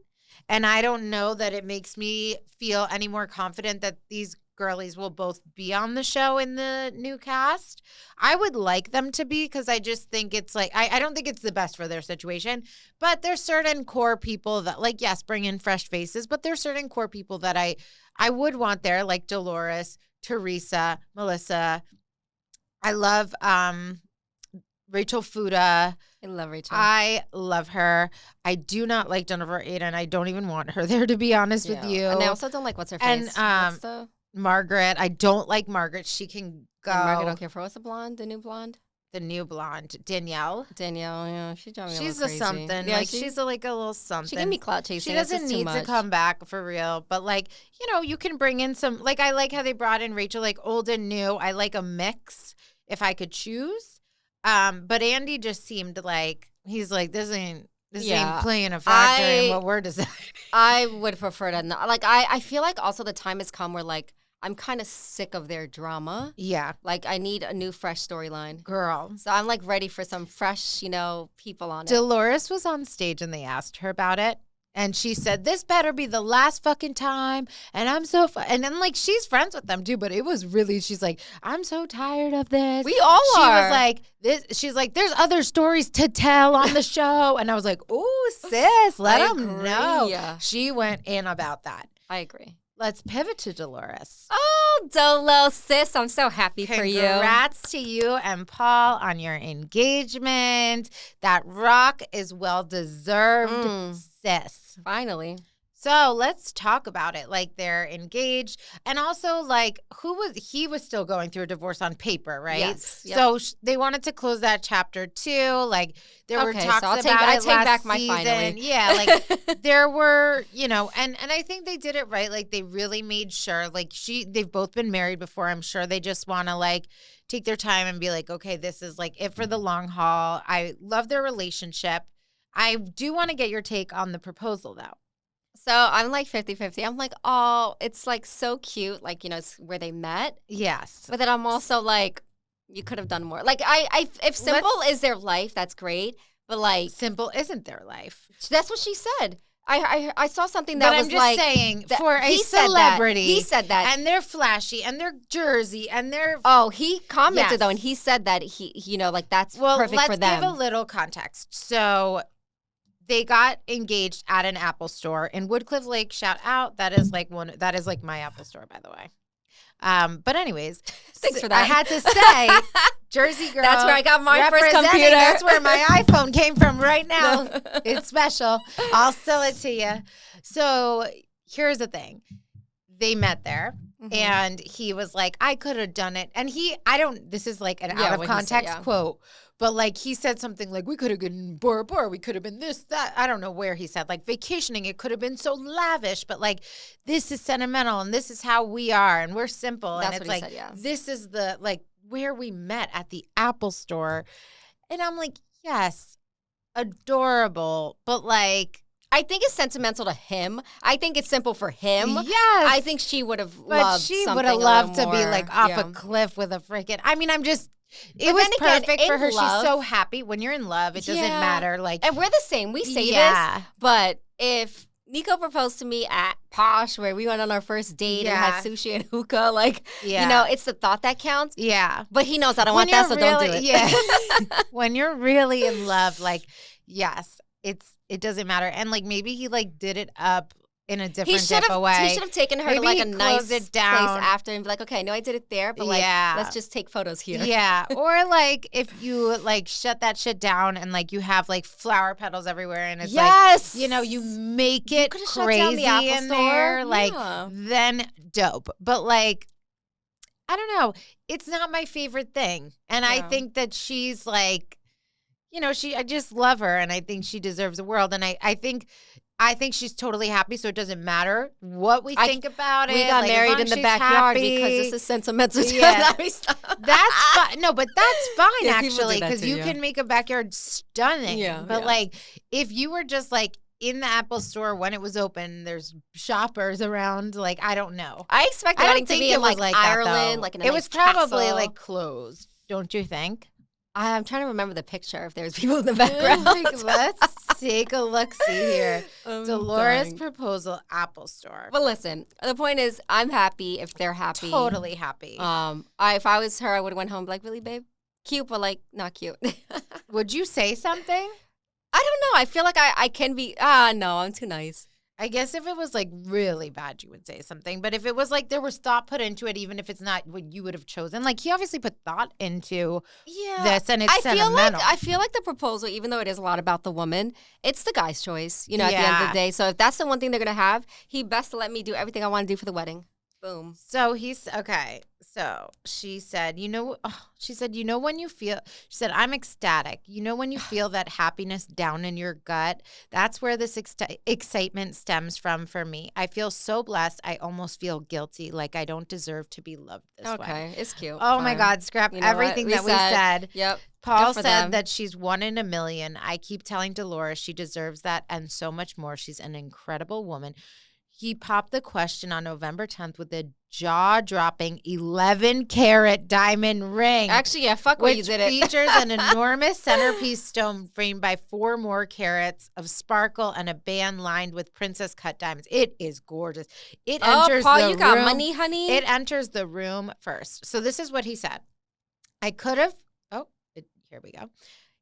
And I don't know that it makes me feel any more confident that these girlies will both be on the show in the new cast. I would like them to be, because I just think it's like, I don't think it's the best for their situation, but there's certain core people that like, yes, bring in fresh faces, but there's certain core people that I would want there, like Dolores, Teresa, Melissa. I love Rachel Fuda. I love Rachel. I love her. I do not like Jennifer Aiden. I don't even want her there, to be honest with you. And I also don't like what's her face. And Margaret. I don't like Margaret. She can go. And Margaret don't care for what's the blonde, the new blonde. The new blonde, Danielle. Yeah, she's driving me She's a little crazy. Something. Yeah, like she's a little something. She can be clout chasing. She doesn't need to come back for real. But like, you know, you can bring in some. Like, I like how they brought in Rachel, like old and new. I like a mix if I could choose. But Andy just seemed like he's like, this ain't playing a factor in what we're deciding. I would prefer to not. Like, I feel like also the time has come where like I'm kind of sick of their drama. Yeah. Like, I need a new, fresh storyline. Girl. So I'm, like, ready for some fresh, people on it. Dolores was on stage and they asked her about it. And she said, this better be the last fucking time. And I'm so and then, like, she's friends with them, too. But it was really, she's like, I'm so tired of this. We all are. She was like, she's like, there's other stories to tell on the show. And I was like, ooh, sis, let them know. Yeah. She went in about that. I agree. Let's pivot to Dolores. Oh, Dolo, sis, I'm so happy for you. Congrats to you and Paul on your engagement. That rock is well-deserved, sis. Finally. So let's talk about it. Like, they're engaged. And also, like, he was still going through a divorce on paper, right? Yes. Yep. So they wanted to close that chapter too. Like, there were talks about it last season. I take back my finally. Yeah, like, there were, and I think they did it right. Like, they really made sure, like, they've both been married before. I'm sure they just want to, like, take their time and be like, okay, this is, like, it for the long haul. I love their relationship. I do want to get your take on the proposal, though. So I'm like 50-50. I'm like, oh, it's like so cute. Like, it's where they met. Yes. But then I'm also like, you could have done more. Like, if simple is their life, that's great. But like, simple isn't their life. That's what she said. I saw something that was like. But I'm just saying, for a celebrity. He said that. And they're flashy and they're Jersey and they're. Oh, he commented though, and he said that like that's perfect for them. Let's give a little context. So, they got engaged at an Apple store in Woodcliff Lake. Shout out. That is like my Apple store, by the way. But anyways, thanks for that. I had to say, Jersey girl. That's where I got my first computer. That's where my iPhone came from right now. It's special. I'll sell it to you. So here's the thing. They met there. Mm-hmm. And he was like, I could have done it. And this is like an out of context quote. But like he said something like, we could have been Bora Bora, we could have been this, that. I don't know where he said, like vacationing, it could have been so lavish, but like this is sentimental and this is how we are and we're simple. That's and it's what like, he said, this is the like where we met at the Apple store. And I'm like, yes, adorable, but like, I think it's sentimental to him. I think it's simple for him. Yes. I think she would have loved something. She would have loved to be like off a cliff with a freaking, it was perfect for her. She's so happy. When you're in love, it doesn't matter. Like, and we're the same. We say this, but if Nico proposed to me at Posh, where we went on our first date and had sushi and hookah, like, it's the thought that counts. Yeah. But he knows I don't want that, so don't do it. Yeah. When you're really in love, like, yes, it doesn't matter. And like maybe he like did it up in a different way. He should have taken her to like a nice place after and be like, okay, I know I did it there, but like, let's just take photos here. Yeah. Or like if you like shut that shit down and like you have like flower petals everywhere and it's like, you make it crazy in there, like then dope. But like, I don't know. It's not my favorite thing. And I think that she's like, I just love her, and I think she deserves the world. And I think she's totally happy, so it doesn't matter what we think about it. We got married in the backyard because this is sentimental. Yeah. That's fine. No, but that's fine, actually, because you can make a backyard stunning. Yeah, but if you were just in the Apple store when it was open, there's shoppers around. I don't know. I expect the wedding to be in Ireland, in a it was probably closed. Don't you think? I'm trying to remember the picture if there's people in the background. Let's take a look-see here. Dolores proposal, Apple Store. But listen, the point is, I'm happy if they're happy. Totally happy. If I was her, I would have went home really, babe? Cute, but not cute. Would you say something? I don't know. I feel like I can be. No, I'm too nice. I guess if it was really bad, you would say something. But if it was there was thought put into it, even if it's not what you would have chosen, he obviously put thought into this, and it's sentimental. I feel like the proposal, even though it is a lot about the woman, it's the guy's choice. At the end of the day. So if that's the one thing they're gonna have, he best to let me do everything I want to do for the wedding. Boom. So he's okay. So she said, when you feel, she said, I'm ecstatic. When you feel that happiness down in your gut, that's where this excitement stems from for me. I feel so blessed. I almost feel guilty, like I don't deserve to be loved this way. Okay, it's cute. Oh my God, scrap everything that we said. Yep. Paul said that she's 1 in a million. I keep telling Dolores she deserves that and so much more. She's an incredible woman. He popped the question on November 10th with a jaw-dropping 11-carat diamond ring. Actually, fuck what you did it. Which features an enormous centerpiece stone framed by 4 more carats of sparkle and a band lined with princess-cut diamonds. It is gorgeous. It enters Paul, the you got room. Money, honey? It enters the room first. So this is what he said. Here we go.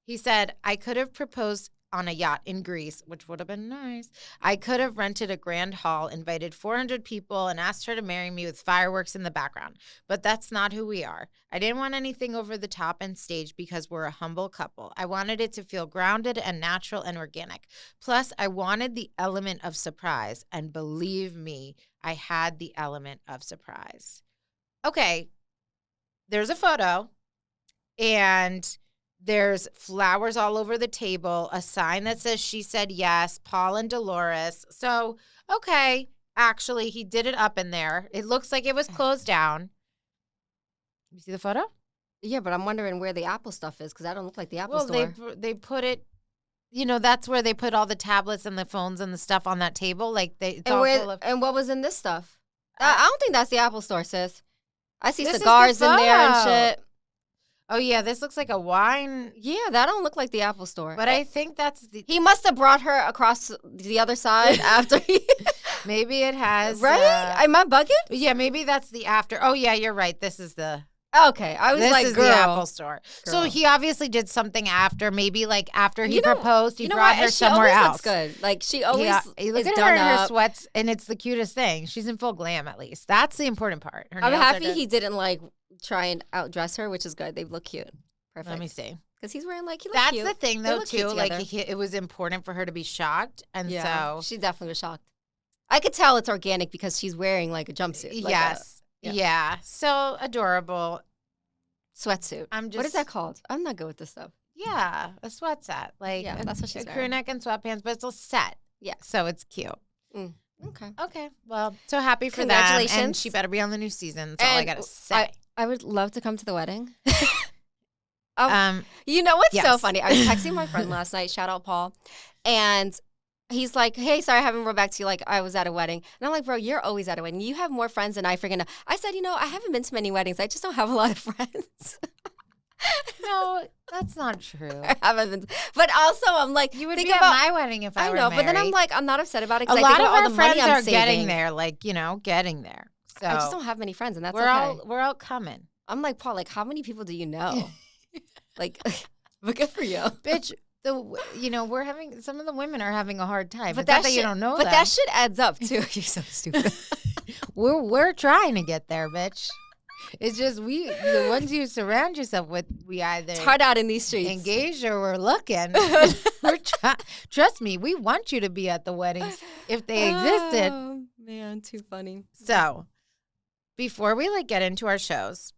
He said, I could have proposed on a yacht in Greece, which would have been nice. I could have rented a grand hall, invited 400 people, and asked her to marry me with fireworks in the background. But that's not who we are. I didn't want anything over the top and staged because we're a humble couple. I wanted it to feel grounded and natural and organic. Plus, I wanted the element of surprise. And believe me, I had the element of surprise. Okay, there's a photo, and there's flowers all over the table, a sign that says she said yes, Paul and Dolores. So, okay, actually, he did it up in there. It looks like it was closed down. You see the photo? Yeah, but I'm wondering where the Apple stuff is because that don't look like the Apple store. Well, they put it, that's where they put all the tablets and the phones and the stuff on that table. And what was in this stuff? I don't think that's the Apple store, sis. I see cigars in there and shit. Oh, yeah, this looks like a wine. Yeah, that don't look like the Apple store. But I think that's the... He must have brought her across the other side after he... Maybe it has... Right? Am I bugging? Yeah, maybe that's the after. Oh, yeah, you're right. This is the... Okay, I was this like, is girl. The Apple store. Girl. So he obviously did something after, maybe after he proposed, he brought her somewhere else. She always looks good. She always look at her in her sweats, and it's the cutest thing. She's in full glam, at least. That's the important part. I'm happy he didn't try and outdress her, which is good. They look cute. Perfect. Let me see. Because he's wearing he That's cute. The thing, though, too. It was important for her to be shocked, and so she definitely was shocked. I could tell it's organic because she's wearing a jumpsuit. Yes. Yeah. So adorable. Sweatsuit. What is that called? I'm not good with this stuff. Yeah, a sweat set. That's what she's wearing. Crew neck and sweatpants, but it's a set. Yeah. So it's cute. Okay. Well, so happy for Congratulations. them. And she better be on the new season. That's all I got to say. I would love to come to the wedding. You know what's so funny? I was texting my friend last night, shout out Paul, and he's like, hey, sorry I haven't wrote back to you, I was at a wedding. And I'm like, bro, you're always at a wedding. You have more friends than I freaking know. I said, I haven't been to many weddings. I just don't have a lot of friends. No, that's not true. I haven't been. But also, I'm like, you would be at my wedding if I were married. But then I'm like, I'm not upset about it. A lot of our friends are getting there, getting there. So I just don't have many friends, and that's we're all coming. I'm like, Paul, how many people do you know? But good for you, bitch. We're having some of the women are having a hard time. But that you don't know. But that shit adds up too. You're so stupid. we're trying to get there, bitch. It's just the ones you surround yourself with, we either it's hard out in these streets, engaged or we're looking. Trust me, we want you to be at the weddings if they existed. Oh man, too funny. So, before we get into our shows,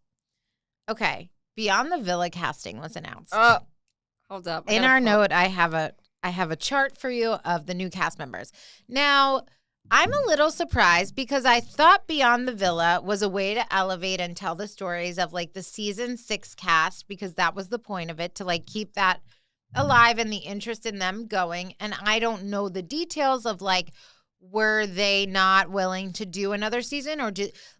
okay. Beyond the Villa casting was announced. Hold up. In our note, I have a chart for you of the new cast members. Now, I'm a little surprised because I thought Beyond the Villa was a way to elevate and tell the stories of like the season 6 cast, because that was the point of it, to like keep that alive and the interest in them going. And I don't know the details of like, were they not willing to do another season, or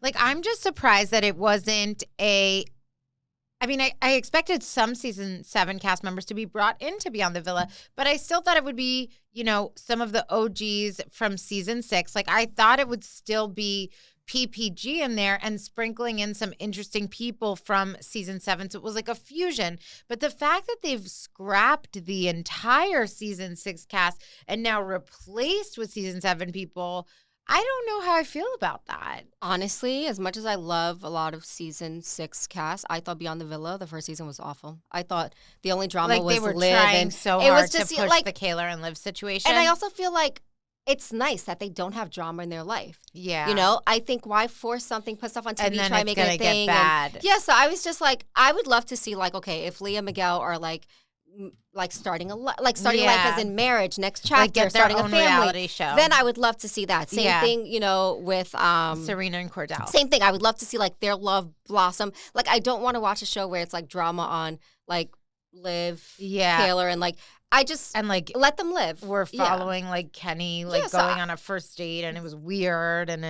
like, I'm just surprised that it wasn't I mean, I expected some season 7 cast members to be brought into Beyond the Villa, but I still thought it would be, you know, some of the OGs from season 6. Like, I thought it would still be PPG in there and sprinkling in some interesting people from season 7. So it was like a fusion. But the fact that they've scrapped the entire season 6 cast and now replaced with season 7 people, I don't know how I feel about that. Honestly, as much as I love a lot of season 6 cast, I thought Beyond the Villa, the first season was awful. I thought the only drama was they were Liv, trying and so it hard was just to push like the Kayla and Liv situation. And I also feel like it's nice that they don't have drama in their life. Yeah. You know, I think why force something, put stuff on TV, and then try to it's make it a thing. Get bad. Yeah, so I was just like, I would love to see like, okay, if Leah and Miguel are like starting life as in marriage, next chapter, like get their starting own a family reality show. Then I would love to see that. Same thing, you know, with Serena and Cordell. Same thing. I would love to see like their love blossom. Like, I don't want to watch a show where it's like drama on like Liv, Taylor, and like and like let them live. We're following like Kenny going on a first date, and it was weird, and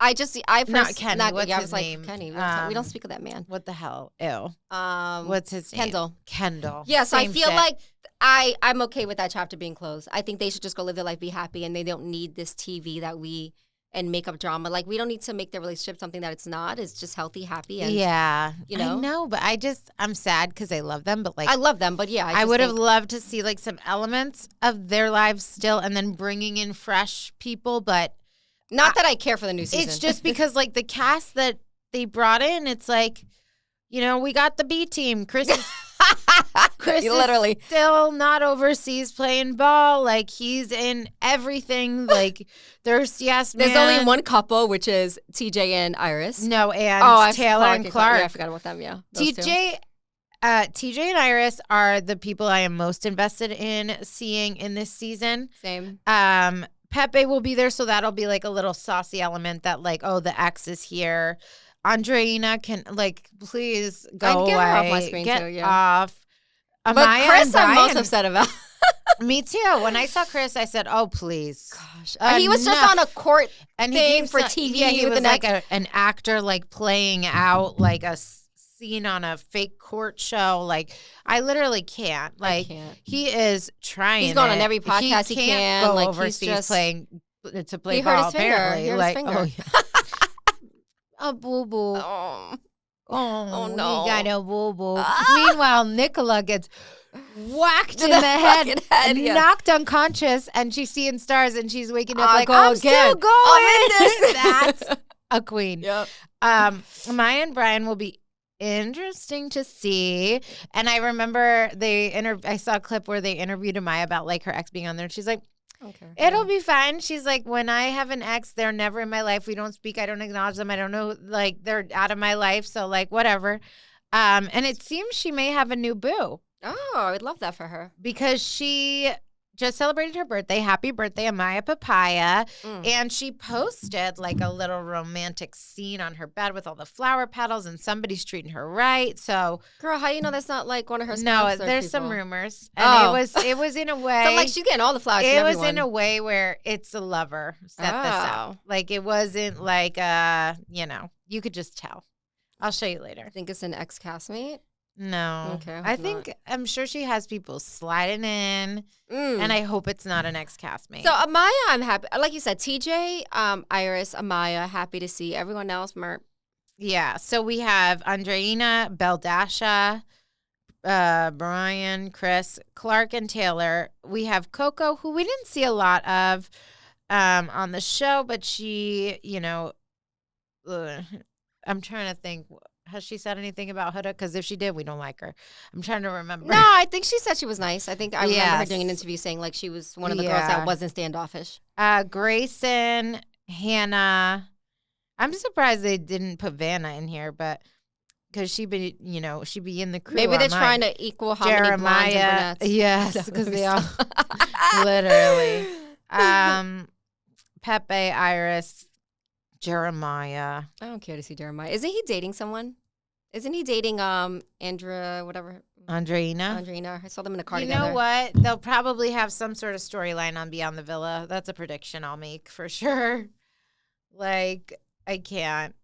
not Kenny. What's his name? Kenny. We don't speak of that man. What the hell? Ew. What's his name? Kendall. Yeah, so I feel like I'm okay with that chapter being closed. I think they should just go live their life, be happy, and they don't need this TV and makeup drama. Like, we don't need to make their relationship something that it's not. It's just healthy, happy, and you know. I know, but I'm sad because I love them, but like I love them, but yeah, I would have loved to see like some elements of their lives still, and then bringing in fresh people, but. Not that I care for the new season. It's just because, like, the cast that they brought in, it's like, you know, we got the B team. Chris is literally still not overseas playing ball. Like, he's in everything. Like, there's man. There's only one couple, which is TJ and Iris. No, and Taylor and Clark. Yeah, I forgot about them, yeah. TJ and Iris are the people I am most invested in seeing in this season. Same. Pepe will be there, so that'll be like a little saucy element that like, oh, the ex is here. Andreina can like, please go away. Her off my screen get too, yeah. off. But Chris, I'm most upset about. Me too. When I saw Chris, I said, "Oh, please." Gosh, he was just on a court and thing for TV. Yeah, he was like an actor, like playing out like a scene on a fake court show. Like, I literally can't. Like, he is trying. He's going on every podcast he can. Go like, overseas he's just playing to play he ball. Hurt his apparently, finger. like, his finger. oh yeah. A boo boo. Oh no! We got a boo boo. Meanwhile, Nicola gets whacked in the head and knocked unconscious, and she's seeing stars, and she's waking up like, I'm still going. That's a queen. Yep. Maya and Brian will be interesting to see. And I remember I saw a clip where they interviewed Maya about like her ex being on there. And she's like, okay, it'll be fine. She's like, when I have an ex, they're never in my life. We don't speak. I don't acknowledge them. I don't know. Like, they're out of my life. So like, whatever. And it seems she may have a new boo. Oh, I would love that for her. Because she just celebrated her birthday. Happy birthday, Amaya Papaya. And she posted like a little romantic scene on her bed with all the flower petals, and somebody's treating her right. So, girl, how you know that's not like one of her No, there's people? some rumors. And it was in a way. So like she's getting all the flowers from everyone. It was in a way where it's a lover set this up. Like, it wasn't like you know, you could just tell. I'll show you later. I think it's an ex-castmate. No. Okay. I'm sure she has people sliding in, and I hope it's not an ex-castmate. So Amaya, I'm happy. Like you said, TJ, Iris, Amaya, happy to see. Everyone else, Mert. Yeah. So we have Andreina, Beldasha, Brian, Chris, Clark, and Taylor. We have Coco, who we didn't see a lot of on the show, but she, you know, I'm trying to think. Has she said anything about Huda? Because if she did, we don't like her. I'm trying to remember. No, I think she said she was nice. I think I remember her doing an interview saying like she was one of the girls that wasn't standoffish. Grayson, Hannah. I'm surprised they didn't put Vanna in here, but because she be in the crew. Maybe they're online. Trying to equal how Jeremiah, many blondes and brunettes. yes, because they all literally. Pepe, Iris, Jeremiah. I don't care to see Jeremiah. Isn't he dating someone? Isn't he dating Andrea, whatever? Andreina. I saw them in the car together. You know what? They'll probably have some sort of storyline on Beyond the Villa. That's a prediction I'll make for sure. Like, I can't.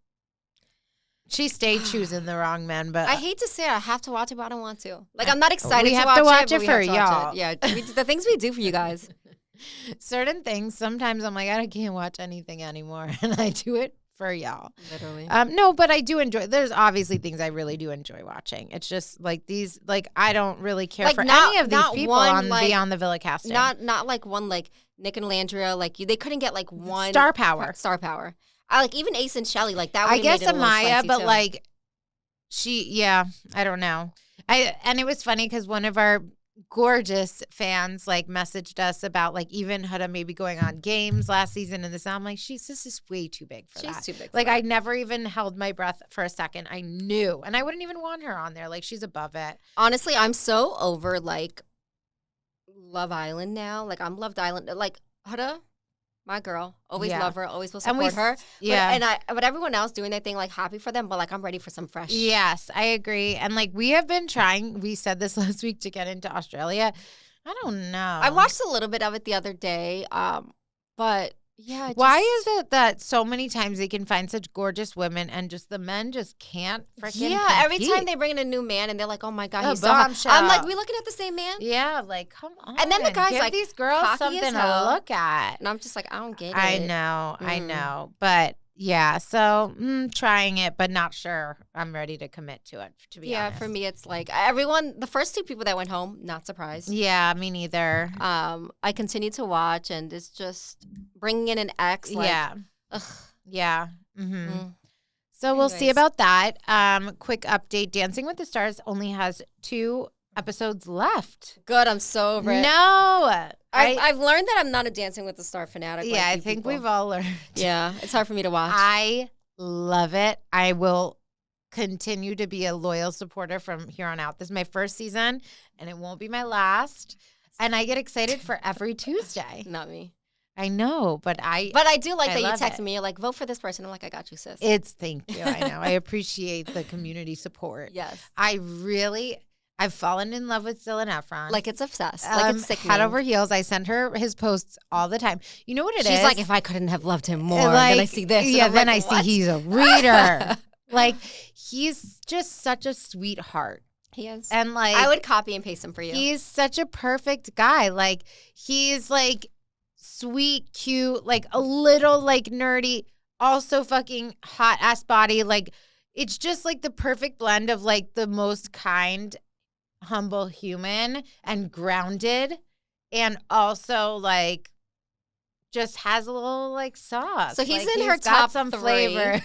She stayed choosing the wrong men, but I hate to say it, I have to watch it, but I don't want to. Like, I'm not excited we have to watch it but for we have to watch y'all. it. Yeah, the things we do for you guys. Certain things, sometimes I'm like, I can't watch anything anymore, and I do it for y'all. Literally. No, but I do enjoy. There's obviously things I really do enjoy watching. It's just like these, like I don't really care for any of these people on Beyond the Villa casting. Not like one like Nick and Landria. Like they couldn't get like one star power. I like even Ace and Shelly. Like that. I guess made it Amaya, but too. like I don't know. And it was funny because one of our gorgeous fans like messaged us about like even Huda maybe going on games last season and this. And I'm like, this is way too big for that. She's too big. Like I never even held my breath for a second. I knew, and I wouldn't even want her on there. Like she's above it. Honestly, I'm so over like Love Island now. Like I'm Love Island. Like Huda, my girl, always love her, always will support her. Yeah. But everyone else doing their thing, like happy for them, but like I'm ready for some fresh. Yes, I agree. And like we have been trying, we said this last week, to get into Australia. I don't know. I watched a little bit of it the other day. But yeah. Why is it that so many times they can find such gorgeous women and just the men just can't freaking compete? Every time they bring in a new man and they're like, oh my God, he's so bombshell. hot. I'm like, we looking at the same man? Yeah, like, come on. And then the guy's give like, these girls something to look at. And I'm just like, I don't get it. I know. But yeah, so trying it, but not sure I'm ready to commit to it, to be honest. Yeah, for me, it's like everyone, the first two people that went home, not surprised. Yeah, me neither. I continue to watch, and it's just bringing in an ex. Like, yeah. Ugh. Yeah. Mm-hmm. So we'll see about that. Quick update. Dancing with the Stars only has 2 episodes left. Good. I'm so over it. No. I've learned that I'm not a Dancing with the Star fanatic. Yeah, I think we've all learned. Yeah, it's hard for me to watch. I love it. I will continue to be a loyal supporter from here on out. This is my first season, and it won't be my last. And I get excited for every Tuesday. Not me. I know, but I do like that you text me. You're like, vote for this person. I'm like, I got you, sis. Thank you. I know. I appreciate the community support. Yes. I've fallen in love with Dylan Efron. Like it's obsessed. Like it's sickening. Head over heels. I send her his posts all the time. You know what it is? She's like, if I couldn't have loved him more, then I see this. Yeah, then like, I see he's a reader. Like, he's just such a sweetheart. He is. And like, I would copy and paste him for you. He's such a perfect guy. Like, he's like sweet, cute, like a little like nerdy, also fucking hot ass body. Like, it's just like the perfect blend of like the most kind, humble human and grounded, and also like just has a little like sauce. So he's like, in her top some 3. flavor.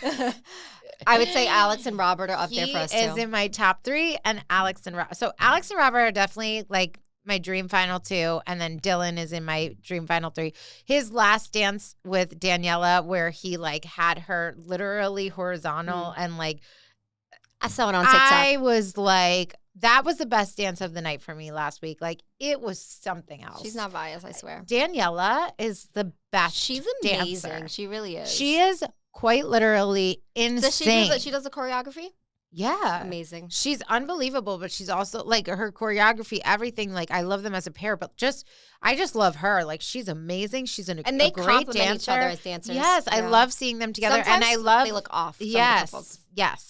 I would say Alex and Robert are up there for us too. He is in my top 3, and Alex and Robert. So Alex and Robert are definitely like my dream final 2, and then Dylan is in my dream final 3. His last dance with Daniela, where he like had her literally horizontal and like, I saw it on TikTok. I was like, that was the best dance of the night for me last week. Like, it was something else. She's not biased, I swear. Daniela is the best. She's amazing. Dancer. She really is. She is quite literally insane. She does the choreography? Yeah. Amazing. She's unbelievable, but she's also like her choreography, everything. Like, I love them as a pair, but I just love her. Like, she's amazing. She's and they great complement dancer. each other as dancers. Yes, yeah. I love seeing them together. Sometimes and I love they look off. Yes.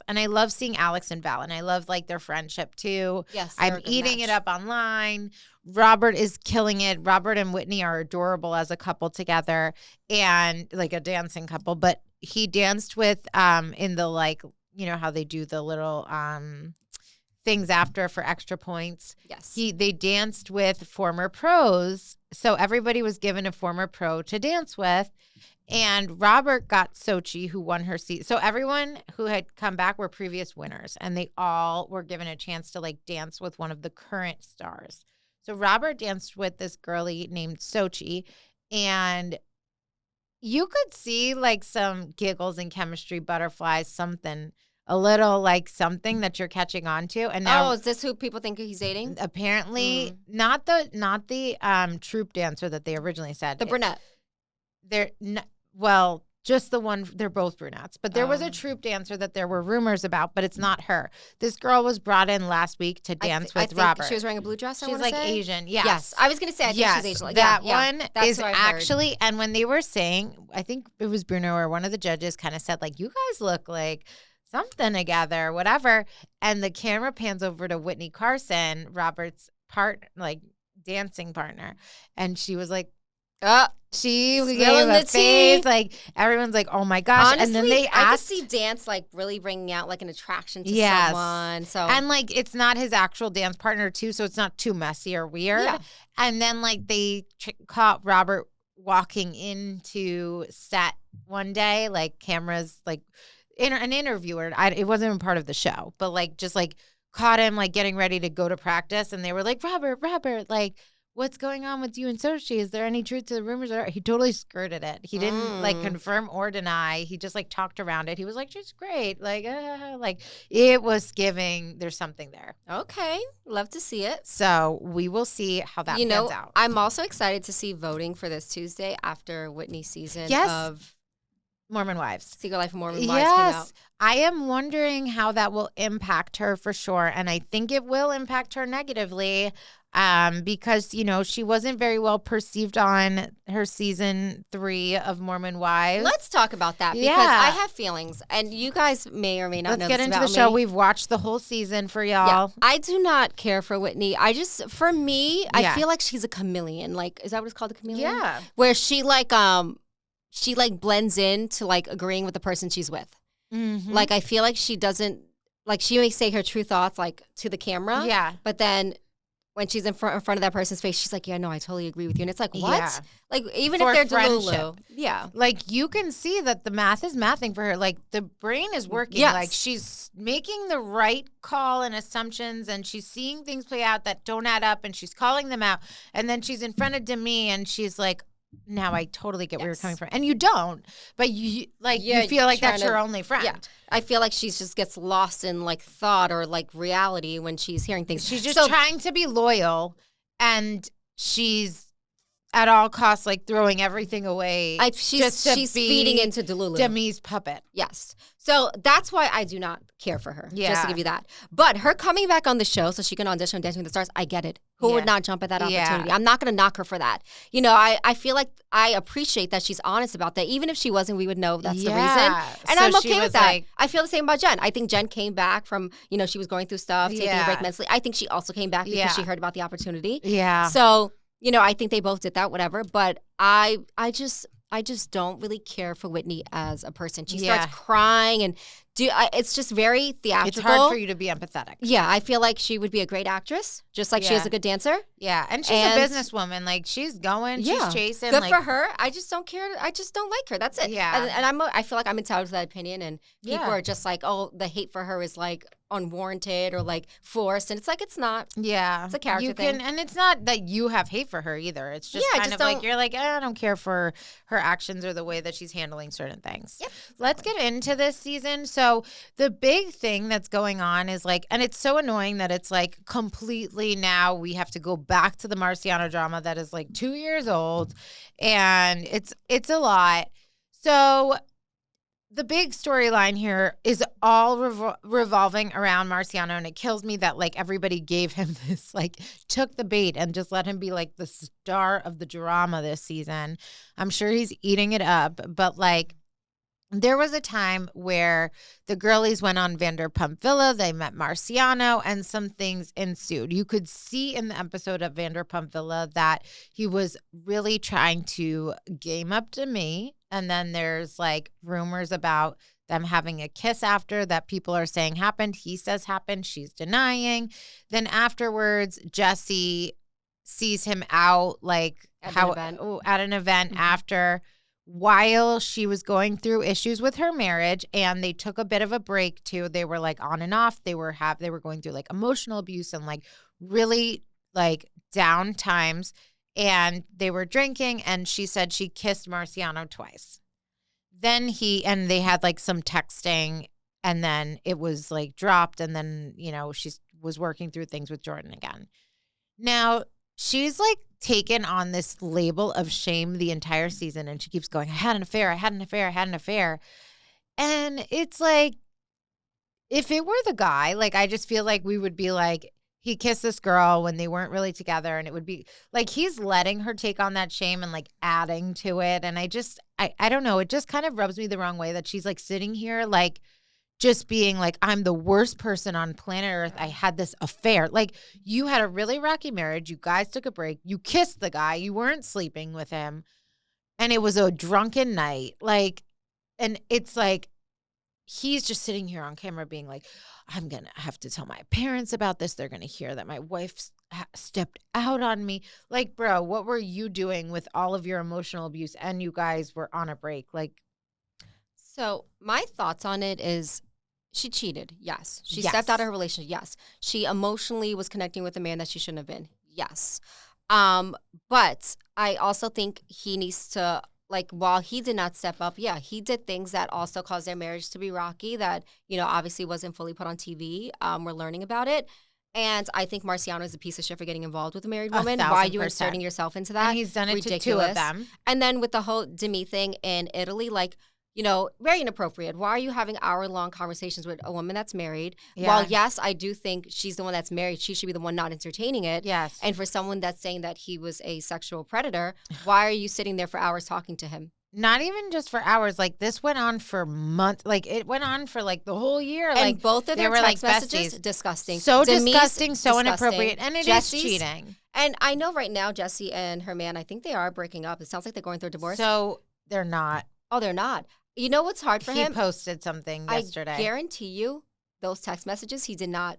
And I love seeing Alex and Val, and I love like their friendship too. Yes. I'm eating it up online. Robert is killing it. Robert and Whitney are adorable as a couple together, and like a dancing couple. But he danced with in the like, you know how they do the little things after for extra points. Yes. They danced with former pros. So everybody was given a former pro to dance with. And Robert got Sochi, who won her seat. So everyone who had come back were previous winners, and they all were given a chance to like dance with one of the current stars. So Robert danced with this girlie named Sochi, and you could see like some giggles and chemistry, butterflies, something a little like something that you're catching on to. And now, is this who people think he's dating? Apparently, not the troop dancer that they originally said. The brunette. Just the one. They're both brunettes, but there was a troop dancer that there were rumors about, but it's not her. This girl was brought in last week to dance with Robert. She was wearing a blue dress. She's like Asian. Yes. Yes. I was going to say, I think she's Asian. Like, that one is actually, and when they were saying, I think it was Bruno or one of the judges kind of said, like, you guys look like something together, whatever. And the camera pans over to Whitney Carson, Robert's dancing partner. And she was like, she gave a face, like everyone's like, oh my gosh. Honestly, and then they asked, I could see dance like really bringing out like an attraction to someone. So and like it's not his actual dance partner too, so it's not too messy or weird. Yeah. And then like they caught Robert walking into set one day, like cameras, like an interviewer. It wasn't even part of the show, but like just like caught him like getting ready to go to practice, and they were like, Robert, like, what's going on with you and Sochi? Is there any truth to the rumors? He totally skirted it. He didn't like confirm or deny. He just like talked around it. He was like, she's great. Like it was giving, there's something there. Okay. Love to see it. So we will see how that pans out. I'm also excited to see voting for this Tuesday after Whitney's season of Mormon Wives. Secret Life of Mormon Wives came out. I am wondering how that will impact her for sure. And I think it will impact her negatively. Because, she wasn't very well perceived on her season 3 of Mormon Wives. Let's talk about that because I have feelings, and you guys may or may not know this about me. Let's get into the show. We've watched the whole season for y'all. Yeah. I do not care for Whitney. I feel like she's a chameleon. Like, is that what it's called, a chameleon? Yeah. Where she blends into like agreeing with the person she's with. Mm-hmm. Like, I feel like she doesn't, like she may say her true thoughts like to the camera. Yeah. But then when she's in front of that person's face, she's like, yeah, no, I totally agree with you. And it's like, what? Yeah. Like, even if they're Delulu. Yeah. Like, you can see that the math is mathing for her. Like, the brain is working. Yes. Like, she's making the right call and assumptions, and she's seeing things play out that don't add up, and she's calling them out. And then she's in front of Demi, and she's like, now I totally get where you're coming from. And you don't, but you feel like that's your only friend. Yeah. I feel like she just gets lost in like thought or like reality when she's hearing things. She's just trying to be loyal, and she's at all costs like throwing everything away. She's feeding into Delulu. Demi's puppet. Yes. So that's why I do not care for her. Yeah. Just to give you that. But her coming back on the show so she can audition on Dancing with the Stars, I get it. Who would not jump at that opportunity? Yeah. I'm not going to knock her for that. I feel like I appreciate that she's honest about that. Even if she wasn't, we would know that's the reason. And so I'm okay with that. I feel the same about Jen. I think Jen came back from, she was going through stuff, taking a break mentally. I think she also came back because she heard about the opportunity. Yeah. So, I think they both did that, whatever. But I just don't really care for Whitney as a person. She starts crying and it's just very theatrical. It's hard for you to be empathetic. Yeah, I feel like she would be a great actress, just like she is a good dancer. Yeah, and she's a businesswoman. Like, she's going, she's chasing. Good for her. I just don't care. I just don't like her. That's it. Yeah. And I feel like I'm entitled to that opinion. And people are just like, oh, the hate for her is like unwarranted or like forced. And it's like, it's not. Yeah. It's a character thing. And it's not that you have hate for her either. It's just kind of like, you're like, I don't care for her actions or the way that she's handling certain things. Yep. Let's get into this season. So the big thing that's going on is like, and it's so annoying that it's like completely now we have to go back to the Marciano drama that is like 2 years old, and it's a lot. So the big storyline here is all revolving around Marciano, and it kills me that like everybody gave him this, like took the bait and just let him be like the star of the drama this season. I'm sure he's eating it up, but like there was a time where the girlies went on Vanderpump Villa, they met Marciano, and some things ensued. You could see in the episode of Vanderpump Villa that he was really trying to game up to me. And then there's like rumors about them having a kiss after that people are saying happened. He says happened. She's denying. Then afterwards, Jesse sees him out like at an event after, while she was going through issues with her marriage, and they took a bit of a break too. They were like on and off. They were going through like emotional abuse and like really like down times. And they were drinking, and she said she kissed Marciano twice. Then they had like some texting And then it was like dropped. And then, she was working through things with Jordan again. Now, she's like taken on this label of shame the entire season. And she keeps going, I had an affair. And it's like, if it were the guy, like, I just feel like we would be like, he kissed this girl when they weren't really together. And it would be like, he's letting her take on that shame and like adding to it. And I don't know. It just kind of rubs me the wrong way that she's like sitting here, like, just being like, I'm the worst person on planet Earth. I had this affair. Like, you had a really rocky marriage. You guys took a break. You kissed the guy. You weren't sleeping with him. And it was a drunken night. Like, and it's like, he's just sitting here on camera being like, I'm going to have to tell my parents about this. They're going to hear that my wife stepped out on me. Like, bro, what were you doing with all of your emotional abuse? And you guys were on a break. Like, so my thoughts on it is, she cheated, yes. She stepped out of her relationship, yes. She emotionally was connecting with a man that she shouldn't have been, yes. But I also think he needs to, like, while he did not step up, yeah, he did things that also caused their marriage to be rocky that, obviously wasn't fully put on TV. We're learning about it. And I think Marciano is a piece of shit for getting involved with a married woman. Why are you inserting yourself into that? And he's done it to two of them. And then with the whole Demi thing in Italy, like, very inappropriate. Why are you having hour-long conversations with a woman that's married? Yeah. While, yes, I do think she's the one that's married, she should be the one not entertaining it. Yes. And for someone that's saying that he was a sexual predator, why are you sitting there for hours talking to him? Not even just for hours. Like, this went on for months. Like, it went on for, like, the whole year. And like, both of their text like messages, disgusting. So disgusting, so inappropriate. And it is cheating. And I know right now Jessie and her man, I think they are breaking up. It sounds like they're going through a divorce. So they're not. Oh, they're not. You know what's hard for him? He posted something yesterday. I guarantee you those text messages, he did not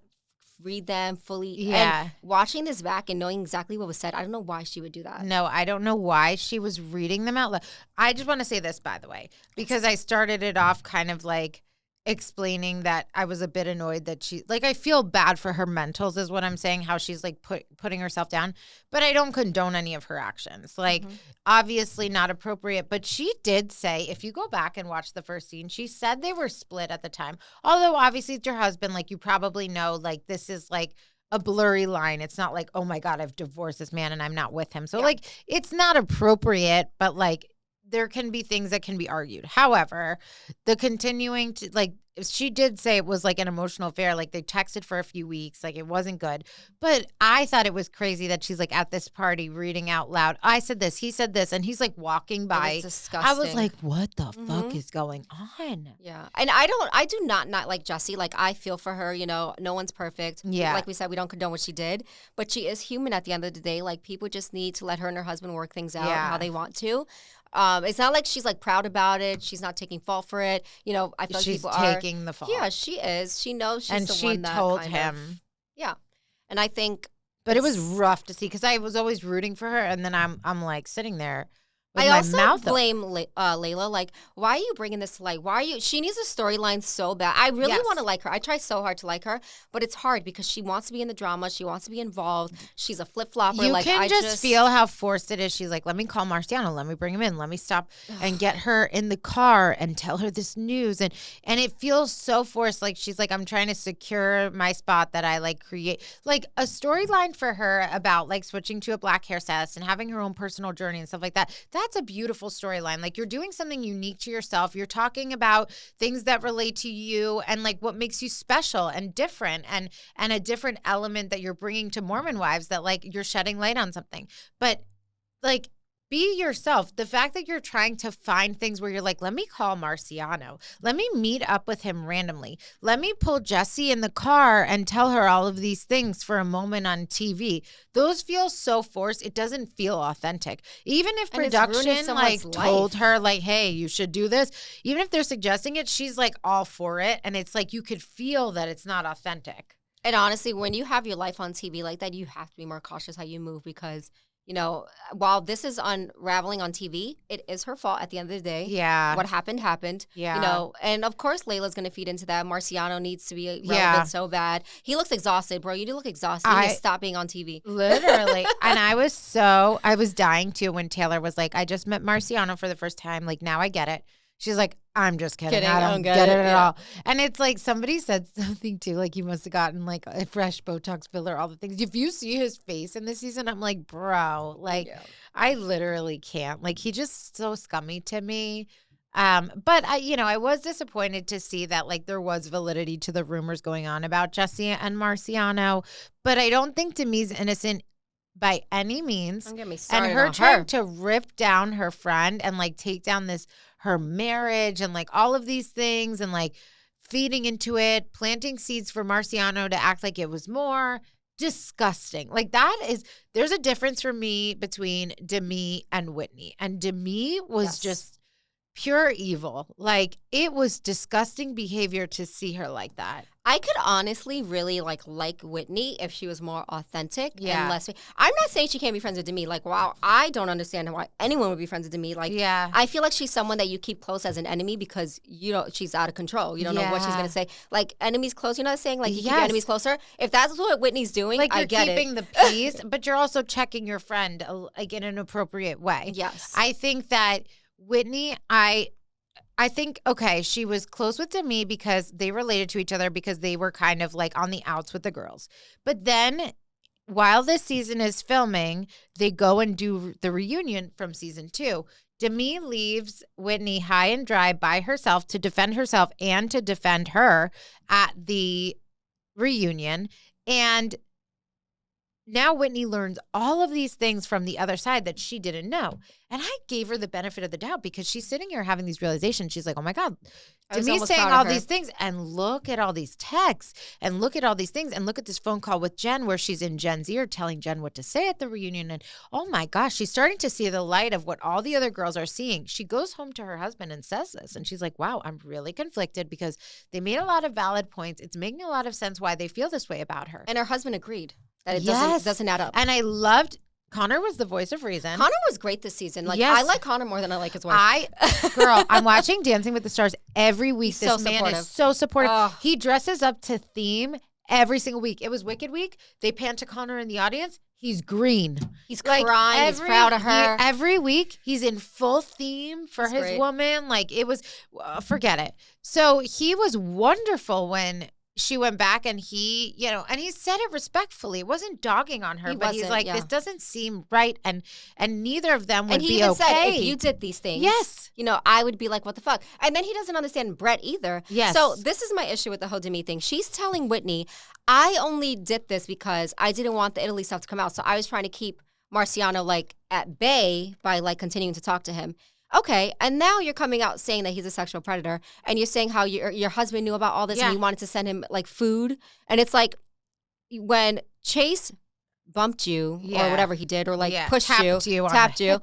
read them fully. Yeah. And watching this back and knowing exactly what was said, I don't know why she would do that. No, I don't know why she was reading them out loud. I just want to say this, by the way, because I started it off kind of like explaining that I was a bit annoyed that she, like, I feel bad for her mentals is what I'm saying, how she's like putting herself down, but I don't condone any of her actions. Like, obviously not appropriate, but she did say, if you go back and watch the first scene, she said they were split at the time. Although obviously it's your husband, like, you probably know, like, this is like a blurry line. It's not like, oh my God, I've divorced this man and I'm not with him. So like, it's not appropriate, but like, there can be things that can be argued. However, the continuing to, like, she did say it was like an emotional affair. Like, they texted for a few weeks. Like, it wasn't good. But I thought it was crazy that she's like at this party reading out loud, I said this, he said this, and he's like walking by. It was disgusting. I was like, what the fuck is going on? Yeah. And I do not like Jessie. Like, I feel for her, no one's perfect. Yeah. Like we said, we don't condone what she did, but she is human at the end of the day. Like, people just need to let her and her husband work things out how they want to. It's not like she's like proud about it. She's not taking fault for it. I feel like she's people taking the fault. Yeah, she is. She knows she's and the she one that told him. Yeah, and I think. But it was rough to see because I was always rooting for her, and then I'm like sitting there. With I my also mouth blame Layla. Like, why are you bringing this to light? Why are you? She needs a storyline so bad. I really want to like her. I try so hard to like her, but it's hard because she wants to be in the drama. She wants to be involved. She's a flip flopper. You like, can just feel how forced it is. She's like, let me call Marciano. Let me bring him in. Let me stop and get her in the car and tell her this news. And it feels so forced. Like, she's like, I'm trying to secure my spot that I like create. Like, a storyline for her about like switching to a black hairstylist and having her own personal journey and stuff like that. That's a beautiful storyline. Like, you're doing something unique to yourself. You're talking about things that relate to you and like what makes you special and different and a different element that you're bringing to Mormon Wives, that like you're shedding light on something. But like, be yourself. The fact that you're trying to find things where you're like, let me call Marciano. Let me meet up with him randomly. Let me pull Jessie in the car and tell her all of these things for a moment on TV. Those feel so forced. It doesn't feel authentic. Even if production like told her like, hey, you should do this. Even if they're suggesting it, she's like all for it. And it's like, you could feel that it's not authentic. And honestly, when you have your life on TV like that, you have to be more cautious how you move because while this is unraveling on TV, it is her fault at the end of the day. Yeah. What happened, happened. Yeah. And of course, Layla's going to feed into that. Marciano needs to be relevant so bad. He looks exhausted, bro. You do look exhausted. You need to stop being on TV. Literally. And I was dying to when Taylor was like, I just met Marciano for the first time. Like, now I get it. She's like, I'm just kidding. I don't get it at all. And it's like somebody said something too, like you must have gotten like a fresh Botox filler, all the things. If you see his face in this season, I'm like, bro, like I literally can't. Like he just so scummy to me. But I was disappointed to see that like there was validity to the rumors going on about Jesse and Marciano, but I don't think Demi's innocent by any means. Don't get me started and her on trying her. to rip down her friend and like take down her marriage and like all of these things and like feeding into it, planting seeds for Marciano to act like it was more. Disgusting. Like there's a difference for me between Demi and Whitney. And Demi was just pure evil. Like it was disgusting behavior to see her like that. I could honestly really like Whitney if she was more authentic and less. I'm not saying she can't be friends with Demi. Like, wow, I don't understand why anyone would be friends with Demi. Like, I feel like she's someone that you keep close as an enemy because she's out of control. You don't know what she's gonna say. Like enemies close. You know what I'm saying? Like you keep your enemies closer. If that's what Whitney's doing, like I get it. You're keeping the peace, but you're also checking your friend like in an appropriate way. Yes, I think that Whitney, I think, okay, she was close with Demi because they related to each other because they were kind of like on the outs with the girls. But then while this season is filming, they go and do the reunion from season 2. Demi leaves Whitney high and dry by herself to defend herself and to defend her at the reunion. And now Whitney learns all of these things from the other side that she didn't know. And I gave her the benefit of the doubt because she's sitting here having these realizations. She's like, oh my God, Demi's saying all these things. And look at all these texts and look at all these things. And look at this phone call with Jen where she's in Jen's ear telling Jen what to say at the reunion. And oh my gosh, she's starting to see the light of what all the other girls are seeing. She goes home to her husband and says this. And she's like, wow, I'm really conflicted because they made a lot of valid points. It's making a lot of sense why they feel this way about her. And her husband agreed. That it doesn't add up. And I loved Connor was the voice of reason. Connor was great this season. Like I like Connor more than I like his wife. I'm watching Dancing with the Stars every week. This man is so supportive. Oh. He dresses up to theme every single week. It was Wicked Week. They pan to Connor in the audience. He's green. He's like crying. He's proud of her. Every week, he's in full theme for his woman. Like it was, forget it. So he was wonderful when she went back and he, and he said it respectfully. It wasn't dogging on her, but he's like, this doesn't seem right. And neither of them would be okay. And he even said, if you did these things, I would be like, what the fuck? And then he doesn't understand Brett either. Yes. So this is my issue with the whole Demi thing. She's telling Whitney, I only did this because I didn't want the Italy stuff to come out. So I was trying to keep Marciano like at bay by like continuing to talk to him. Okay, and now you're coming out saying that he's a sexual predator, and you're saying how your husband knew about all this and you wanted to send him like food, and it's when Chase bumped you or whatever he did or pushed tapped you,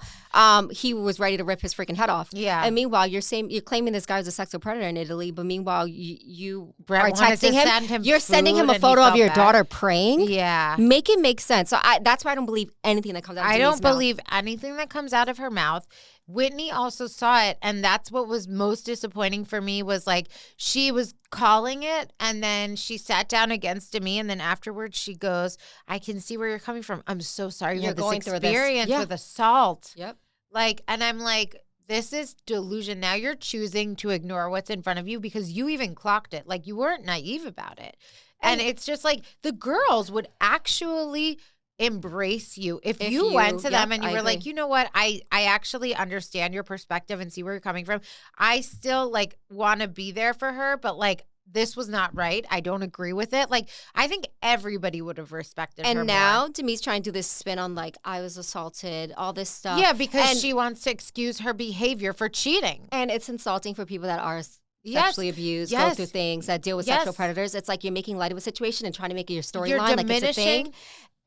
he was ready to rip his freaking head off. Yeah. And meanwhile, you're claiming this guy was a sexual predator in Italy, but meanwhile you Brett are texting him. You're sending him a photo of your daughter praying. Yeah. Make it make sense. So that's why I don't believe anything that comes out of Demi's mouth. I don't believe anything that comes out of her mouth. Whitney also saw it, and that's what was most disappointing for me was like she was calling it, and then she sat down against Demi, and then afterwards she goes, I can see where you're coming from. I'm so sorry you had this experience with assault. Yep. And I'm like, this is delusion. Now you're choosing to ignore what's in front of you because you even clocked it. Like you weren't naive about it. And it's just like the girls would actually embrace you if you went to them and you were like, you know what, I actually understand your perspective and see where you're coming from. I still want to be there for her, but this was not right. I don't agree with it. I think everybody would have respected her. And now Demi's trying to do this spin on I was assaulted, all this stuff. Yeah, because she wants to excuse her behavior for cheating. And it's insulting for people that are sexually abused, go through things, that deal with sexual predators. It's like you're making light of a situation and trying to make it your storyline like it's a thing.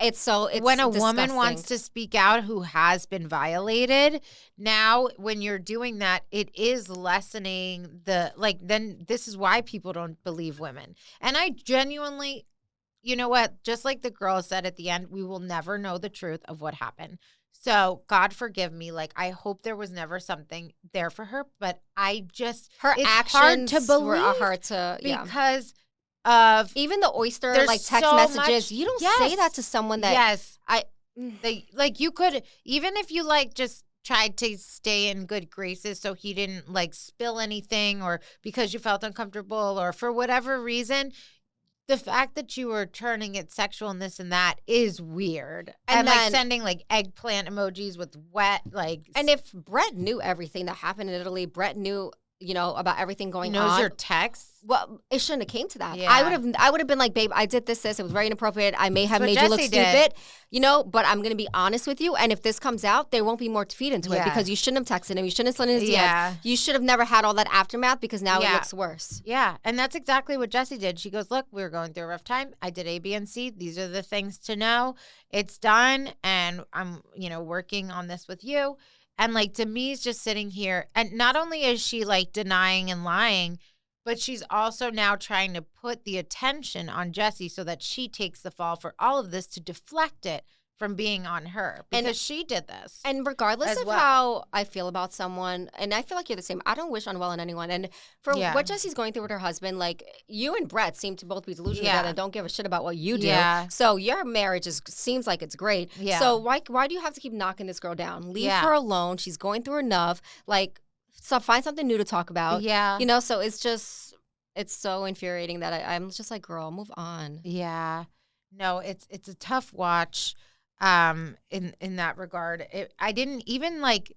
It's when a woman wants to speak out who has been violated, now when you're doing that, it is lessening then this is why people don't believe women. And I genuinely, you know what, just like the girl said at the end, we will never know the truth of what happened. So God forgive me. I hope there was never something there for her, but it's actions hard to believe were hard to, because of even the oyster text so messages. You don't say that to someone that you could, even if you just tried to stay in good graces so he didn't like spill anything, or because you felt uncomfortable, or for whatever reason, the fact that you were turning it sexual and this and that is weird. And then, like sending like eggplant emojis with wet, like. And if Brett knew everything that happened in Italy, Brett knew, about everything going on. Knows your texts. Well, it shouldn't have came to that. Yeah. I would have been like, babe, I did this. It was very inappropriate. I may have made you look stupid, but I'm going to be honest with you. And if this comes out, there won't be more to feed into it, because you shouldn't have texted him. You shouldn't have slid in his DMs. You should have never had all that aftermath, because now it looks worse. Yeah. And that's exactly what Jessie did. She goes, look, we were going through a rough time. I did A, B, and C. These are the things to know. It's done. And I'm, working on this with you. And like Demi's just sitting here, and not only is she like denying and lying, but she's also now trying to put the attention on Jessie so that she takes the fall for all of this, to deflect it from being on her, because she did this. And regardless of how I feel about someone, and I feel like you're the same, I don't wish unwell on anyone. And for what Jessie's going through with her husband, like you and Brett seem to both be delusional together and don't give a shit about what you do. Yeah. So your marriage seems like it's great. Yeah. So why do you have to keep knocking this girl down? Leave her alone. She's going through enough. Like, so find something new to talk about. Yeah. So it's so infuriating that I'm just like, girl, move on. Yeah. No, it's a tough watch. In that regard, I didn't even like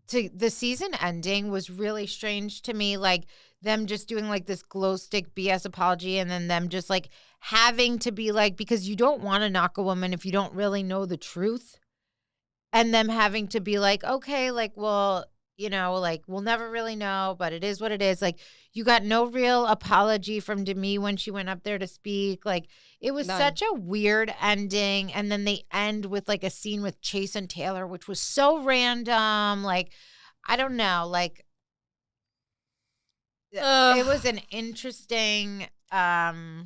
the season ending was really strange to me. Like them just doing like this glow stick BS apology, and then them just like having to be like, because you don't want to knock a woman if you don't really know the truth, and them having to be like, okay, like, well, like we'll never really know, but it is what it is. Like you got no real apology from Demi when she went up there to speak. Like it was such a weird ending. And then they end with like a scene with Chase and Taylor, which was so random. Like, I don't know. Like it was an interesting. I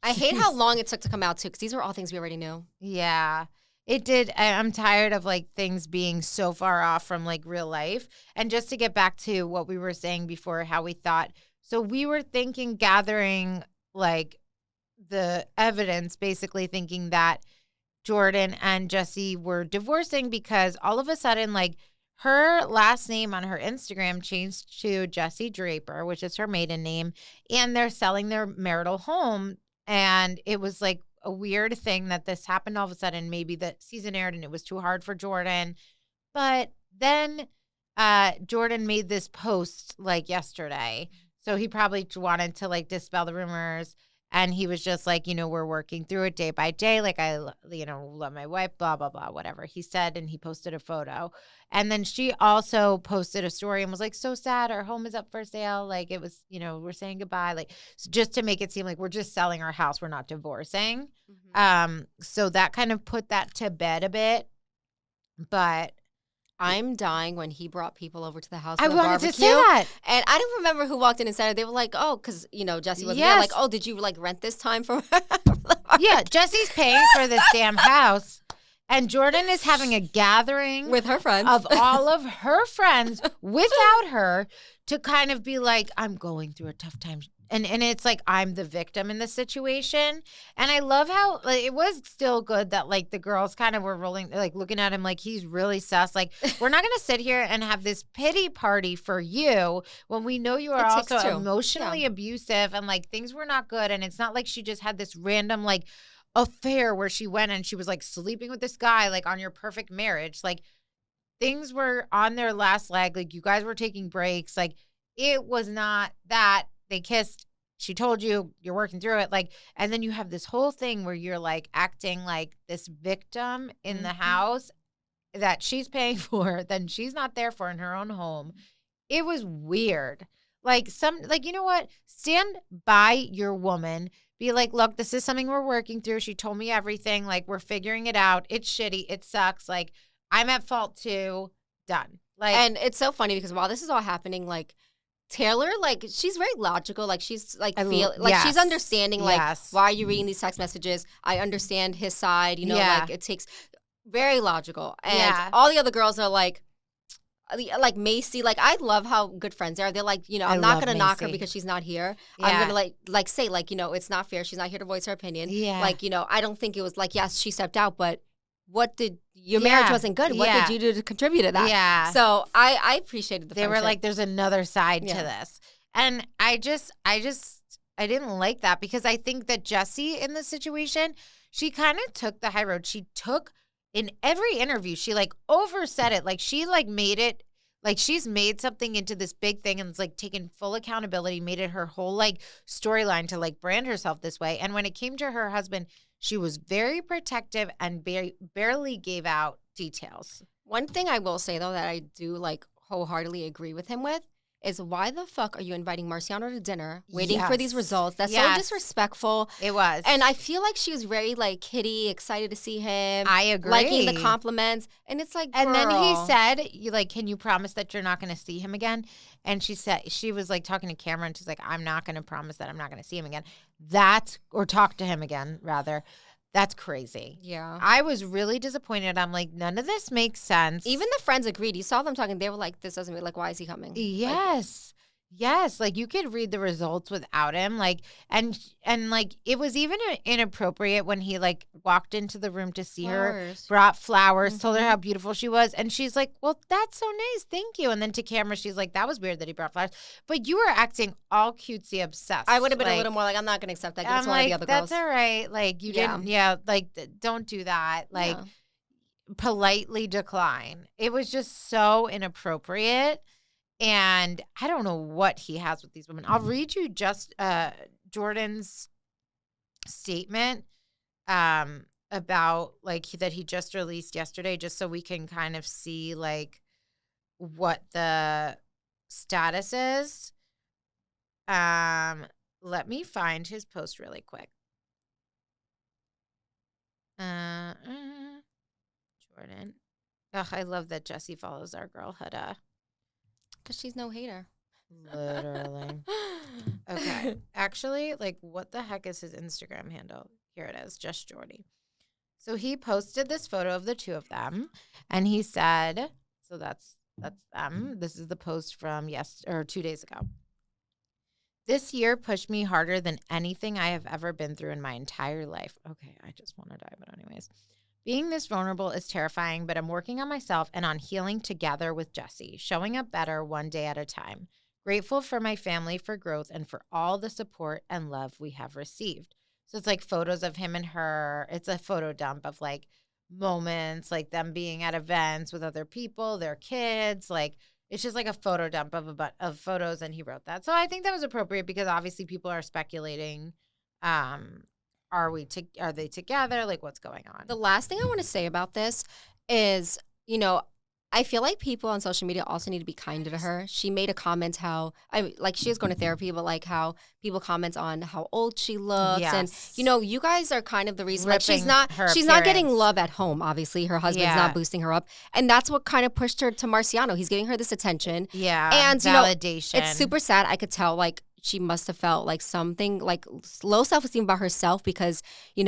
hate how long it took to come out too, because these were all things we already knew. Yeah. It did. I'm tired of like things being so far off from like real life. And just to get back to what we were saying before, how we thought. So we were gathering like the evidence, basically thinking that Jordan and Jessie were divorcing because all of a sudden, like her last name on her Instagram changed to Jessie Draper, which is her maiden name, and they're selling their marital home. And it was like a weird thing that this happened all of a sudden. Maybe the season aired and it was too hard for Jordan. But then Jordan made this post like yesterday. So he probably wanted to like dispel the rumors. And he was just like, we're working through it day by day. Like I, love my wife, blah, blah, blah, whatever he said. And he posted a photo. And then she also posted a story and was like, so sad. Our home is up for sale. Like it was, we're saying goodbye. Like just to make it seem like we're just selling our house. We're not divorcing. Mm-hmm. So that kind of put that to bed a bit. But I'm dying when he brought people over to the house. I wanted to say that. And I don't remember who walked in and said it. They were like, oh, because, Jessie wasn't there. Like, oh, did you like rent this time from Yeah, Jessie's paying for this damn house. And Jordan is having a gathering with her friends of all of her friends without her to kind of be like, I'm going through a tough time. And it's like I'm the victim in the situation. And I love how like, it was still good that like the girls kind of were rolling, like looking at him like he's really sus. Like we're not going to sit here and have this pity party for you when we know you are also emotionally abusive and like things were not good. And it's not like she just had this random like affair where she went and she was like sleeping with this guy like on your perfect marriage. Like things were on their last leg. Like you guys were taking breaks. Like it was not that. They kissed. She told you you're working through it. Like, and then you have this whole thing where you're like acting like this victim in the house that she's paying for, then she's not there for in her own home. It was weird. Like you know what? Stand by your woman. Be like, look, this is something we're working through. She told me everything. Like, we're figuring it out. It's shitty. It sucks. Like, I'm at fault too. Done. Like, and it's so funny because while this is all happening, like, Taylor, like, she's very logical. Like, she's, like, she's understanding, like, why are you reading these text messages? I understand his side, like, it takes very logical. And all the other girls are, like Macy, like, I love how good friends they are. They're like, I'm not going to knock her because she's not here. Yeah. I'm going to, say, it's not fair. She's not here to voice her opinion. Yeah. Like, I don't think it was, like, yes, she stepped out, but what did your marriage wasn't good? What did you do to contribute to that? Yeah. So I appreciated the friendship. They were like, there's another side to this. And I didn't like that because I think that Jessie in this situation, she kind of took the high road. She took in every interview, she like oversaid it. Like she like made it, like she's made something into this big thing and it's like taken full accountability, made it her whole like storyline to like brand herself this way. And when it came to her husband, she was very protective and barely gave out details. One thing I will say though that I do like wholeheartedly agree with him with is why the fuck are you inviting Marciano to dinner, waiting for these results? That's so disrespectful. It was. And I feel like she was very like kitty, excited to see him. I agree. Liking the compliments. And it's like, girl. And then he said, "You like, can you promise that you're not going to see him again?" And she said, she was like talking to camera and she's like, "I'm not going to promise that I'm not going to see him again." Or talk to him again, rather. That's crazy. Yeah. I was really disappointed. I'm like, none of this makes sense. Even the friends agreed. You saw them talking. They were like, this doesn't, like, why is he coming? Yes. Yes. Like, you could read the results without him. Like, and like, it was even inappropriate when he, like, walked into the room to see her, brought flowers, told her how beautiful she was. And she's like, well, that's so nice. Thank you. And then to camera, she's like, that was weird that he brought flowers. But you were acting all cutesy obsessed. I would have been a little more like, I'm not going to accept that. Give it to one of the other girls. That's all right. Like, you didn't, like, don't do that. Like, politely decline. It was just so inappropriate. And I don't know what he has with these women. I'll read you just Jordan's statement about like that he just released yesterday, just so we can kind of see like what the status is. Let me find his post really quick. Jordan. Ugh, I love that Jessie follows our girl Huda. Because she's no hater. Literally. Okay. Actually, like, what the heck is his Instagram handle? Here it is, Just Jordy. So he posted this photo of the two of them, and he said, so that's them. This is the post from 2 days ago. This year pushed me harder than anything I have ever been through in my entire life. Okay, I just want to die, but anyways. Being this vulnerable is terrifying, but I'm working on myself and on healing together with Jessie, showing up better one day at a time. Grateful for my family for growth and for all the support and love we have received. So it's like photos of him and her. It's a photo dump of like moments, like them being at events with other people, their kids. Like it's just like a photo dump of photos, and he wrote that. So I think that was appropriate because obviously people are speculating. Are they together? Like, what's going on? The last thing I want to say about this is, I feel like people on social media also need to be kinder to her. She made a comment she is going to therapy, but like how people comment on how old she looks. Yes. And, you guys are kind of the reason like she's not getting love at home. Obviously, her husband's not boosting her up. And that's what kind of pushed her to Marciano. He's giving her this attention. Yeah. And, validation. It's super sad. I could tell like she must have felt like something like low self-esteem about herself because, we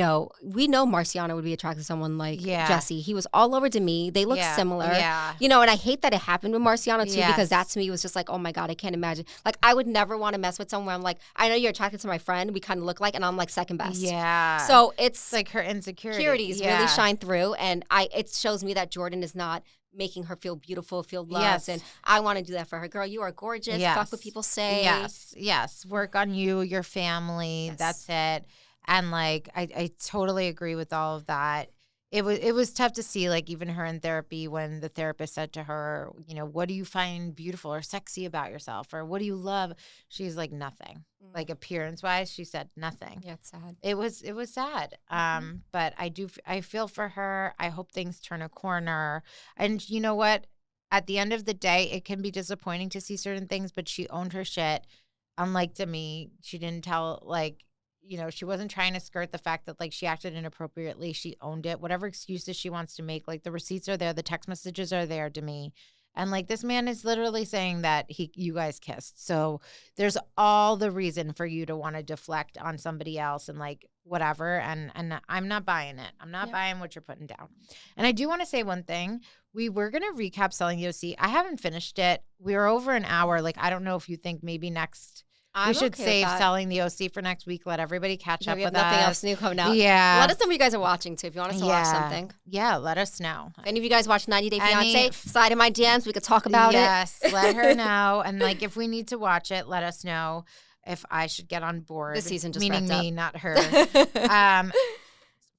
know Marciano would be attracted to someone like Jessie. He was all over Demi. They look similar. Yeah. And I hate that it happened with Marciano too because that to me was just like, oh my God, I can't imagine. Like I would never want to mess with someone where I'm like, I know you're attracted to my friend. We kind of look like, and I'm like second best. Yeah. So it's like her insecurities really shine through. And it shows me that Jordan is not making her feel beautiful, feel loved. Yes. And I want to do that for her. Girl, you are gorgeous. Yes. Fuck what people say. Yes. Work on you, your family. Yes. That's it. And like, I totally agree with all of that. It was tough to see, like, even her in therapy when the therapist said to her, what do you find beautiful or sexy about yourself? Or what do you love? She's like, nothing. Like appearance-wise, she said nothing. Yeah, it's sad. It was sad. But I feel for her. I hope things turn a corner. And you know what? At the end of the day, it can be disappointing to see certain things, but she owned her shit. Unlike Demi, she didn't tell, like, she wasn't trying to skirt the fact that, like, she acted inappropriately. She owned it. Whatever excuses she wants to make, like, the receipts are there. The text messages are there to me. And, like, this man is literally saying that you guys kissed. So there's all the reason for you to want to deflect on somebody else and, like, whatever. And I'm not buying it. I'm not buying what you're putting down. And I do want to say one thing. We were going to recap Selling the OC. I haven't finished it. We were over an hour. Like, I don't know if you think maybe next We should save selling the OC for next week. Let everybody catch up with us. Nothing else new coming out. Yeah. Let us know what you guys are watching too. If you want us to watch something. Yeah, let us know. If any of you guys watch 90 Day Fiancé, slide in my DMs. We could talk about it. Yes, let her know. And like, if we need to watch it, let us know if I should get on board. This season just meaning me, not her.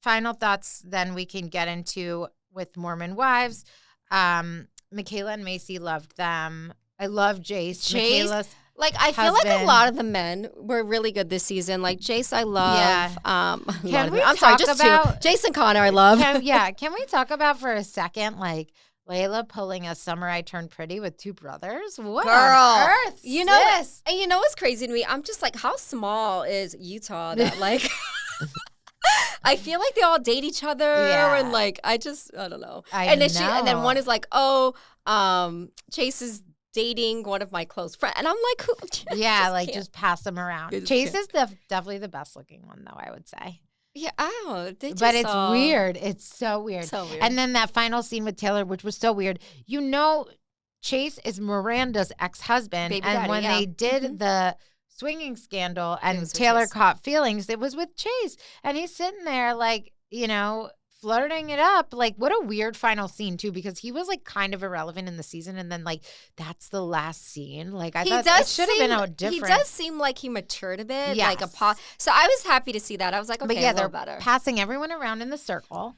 Final thoughts. Then we can get into with Mormon Wives. Michaela and Macy loved them. I love Jace. Michaela's like, I feel like a lot of the men were really good this season. Like, Jace, I love. Yeah. Can we talk about Jason Connor, I love. Can we talk about for a second, like, Layla pulling a Summer I Turned Pretty with two brothers? What on earth? You know, and you know what's crazy to me? I'm just like, how small is Utah that, like, I feel like they all date each other. And, like, I don't know. And then one is like, Chase is dating one of my close friends. And I'm like, who? Yeah, like, just pass them around. Chase is definitely the best looking one, though, I would say. Yeah, but it's weird. It's so weird. And then that final scene with Taylor, which was so weird. You know, Chase is Miranda's ex-husband. Baby and daddy, when they did the swinging scandal and Taylor caught feelings, it was with Chase. And he's sitting there like, you know, flirting it up. Like, what a weird final scene, too, because he was, like, kind of irrelevant in the season. And then, like, that's the last scene. Like, I thought it should have been out different. He does seem like he matured a bit. Yes. So I was happy to see that. I was like, okay, but yeah, a little they're better. Passing everyone around in the circle.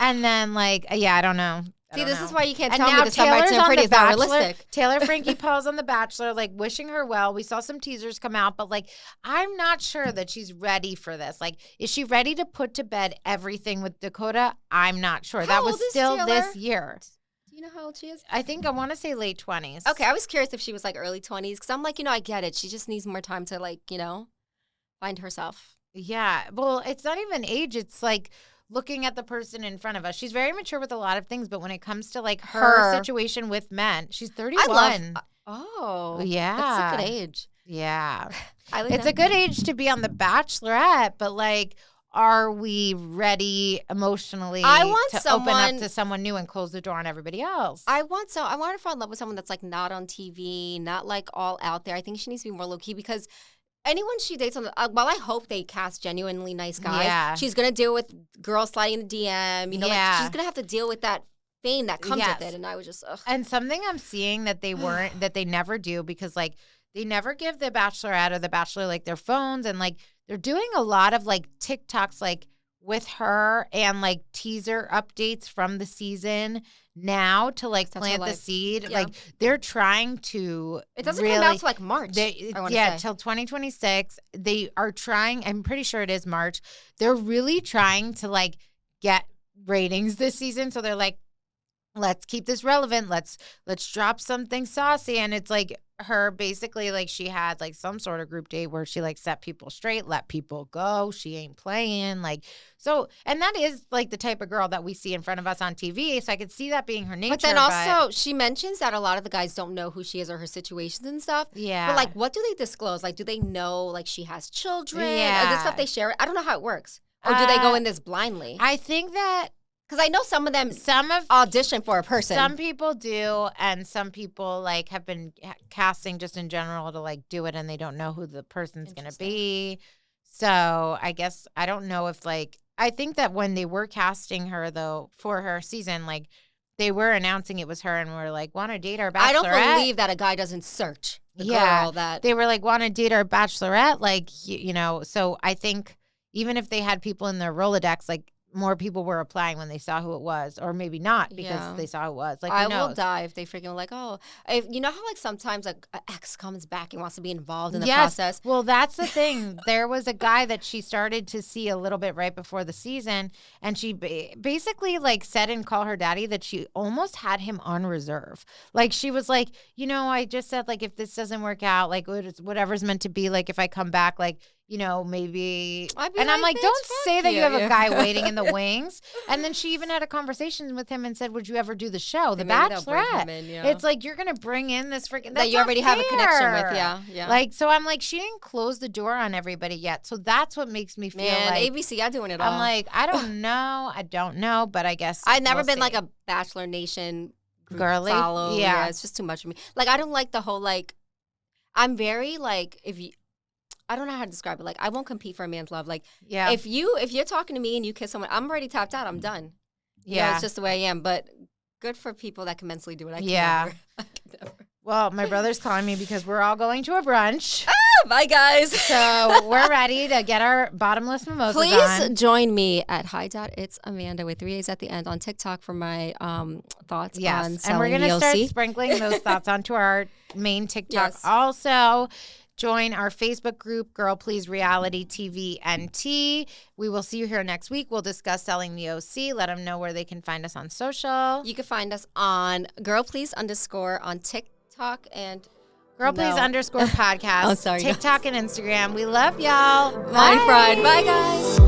And then, like, I don't know. See, this is why you can't and tell now me the Summer I Turned Pretty is not realistic. Taylor Frankie Paul's on The Bachelor, like, wishing her well. We saw some teasers come out, but, like, I'm not sure that she's ready for this. Like, is she ready to put to bed everything with Dakota? I'm not sure. That was still this year. Do you know how old she is? I think I want to say late 20s. Okay, I was curious if she was, like, early 20s, because I'm like, I get it. She just needs more time to, like, find herself. Yeah. Well, it's not even age. It's, like, looking at the person in front of us. She's very mature with a lot of things, but when it comes to, like, her situation with men, she's 31. Yeah. That's a good age. Yeah. It's a good age to be on The Bachelorette, but, like, are we ready emotionally to open up to someone new and close the door on everybody else? I want her to fall in love with someone that's, like, not on TV, not, like, all out there. I think she needs to be more low-key because anyone she dates I hope they cast genuinely nice guys. Yeah. She's going to deal with girls sliding in the DM. Like, she's going to have to deal with that fame that comes with it. And I was just, ugh. And something I'm seeing that they never do because, like, they never give the Bachelorette or the Bachelor, like, their phones. And, like, they're doing a lot of, like, TikToks, like, with her and, like, teaser updates from the season now to, like, plant the seed. Yeah. Like, they're trying to It doesn't come out till, like, March, till 2026. They are trying, I'm pretty sure it is March. They're really trying to, like, get ratings this season. So they're like, let's keep this relevant. Let's drop something saucy. And it's, like, her basically, like, she had, like, some sort of group date where she, like, set people straight, let people go. She ain't playing. Like, so, and that is, like, the type of girl that we see in front of us on TV. So I could see that being her nature. But then also, she mentions that a lot of the guys don't know who she is or her situations and stuff. Yeah. But, like, what do they disclose? Like, do they know, like, she has children? Yeah. Is this stuff they share? I don't know how it works. Or do they go in this blindly? I think that. Because I know some of them audition for a person. Some people do, and some people, like, have been casting just in general to, like, do it, and they don't know who the person's going to be. So I guess I don't know if, like, I think that when they were casting her, though, for her season, like, they were announcing it was her and were like, want to date our Bachelorette? I don't believe that a guy doesn't search the girl that. They were like, want to date our Bachelorette? Like, so I think even if they had people in their Rolodex, like, more people were applying when they saw who it was, or maybe not because they saw who it was. Like, I will die if they freaking like, you know how, like, sometimes, like, an ex comes back and wants to be involved in the process. Well, that's the thing. There was a guy that she started to see a little bit right before the season, and she basically, like, said and called her daddy that she almost had him on reserve. Like, she was like, I just said, like, if this doesn't work out, like, whatever's meant to be, like, if I come back, like, maybe. And I'm like, don't say that you have a guy waiting in the wings. And then she even had a conversation with him and said, would you ever do the show, The Bachelorette? It's like, you're going to bring in this freaking. That you already have a connection with, yeah. Like, so I'm like, she didn't close the door on everybody yet. So that's what makes me feel like. ABC, I'm doing it all. I'm like, I don't know. But I guess. I've never been like a Bachelor Nation girly. Follow. Yeah, it's just too much for me. Like, I don't like the whole, like, I'm very like, I don't know how to describe it. Like, I won't compete for a man's love. Like, yeah. if you're talking to me and you kiss someone, I'm already tapped out. I'm done. Yeah. It's just the way I am. But good for people that can mentally do it. I can never. Well, my brother's calling me because we're all going to a brunch. Bye, guys. So we're ready to get our bottomless mimosas Please on. join me at It's Amanda with 3 A's at the end on TikTok for my thoughts on selling and we're going to start EOC. sprinkling those thoughts onto our main TikTok. Yes. Also, join our Facebook group, Girl Please Reality TV NT. We will see you here next week. We'll discuss selling the OC. Let them know where they can find us on social. You can find us on Girl Please _ on TikTok and Girl Please _ podcast. Oh, sorry. TikTok and Instagram. We love y'all. Mind Fried. Bye, guys.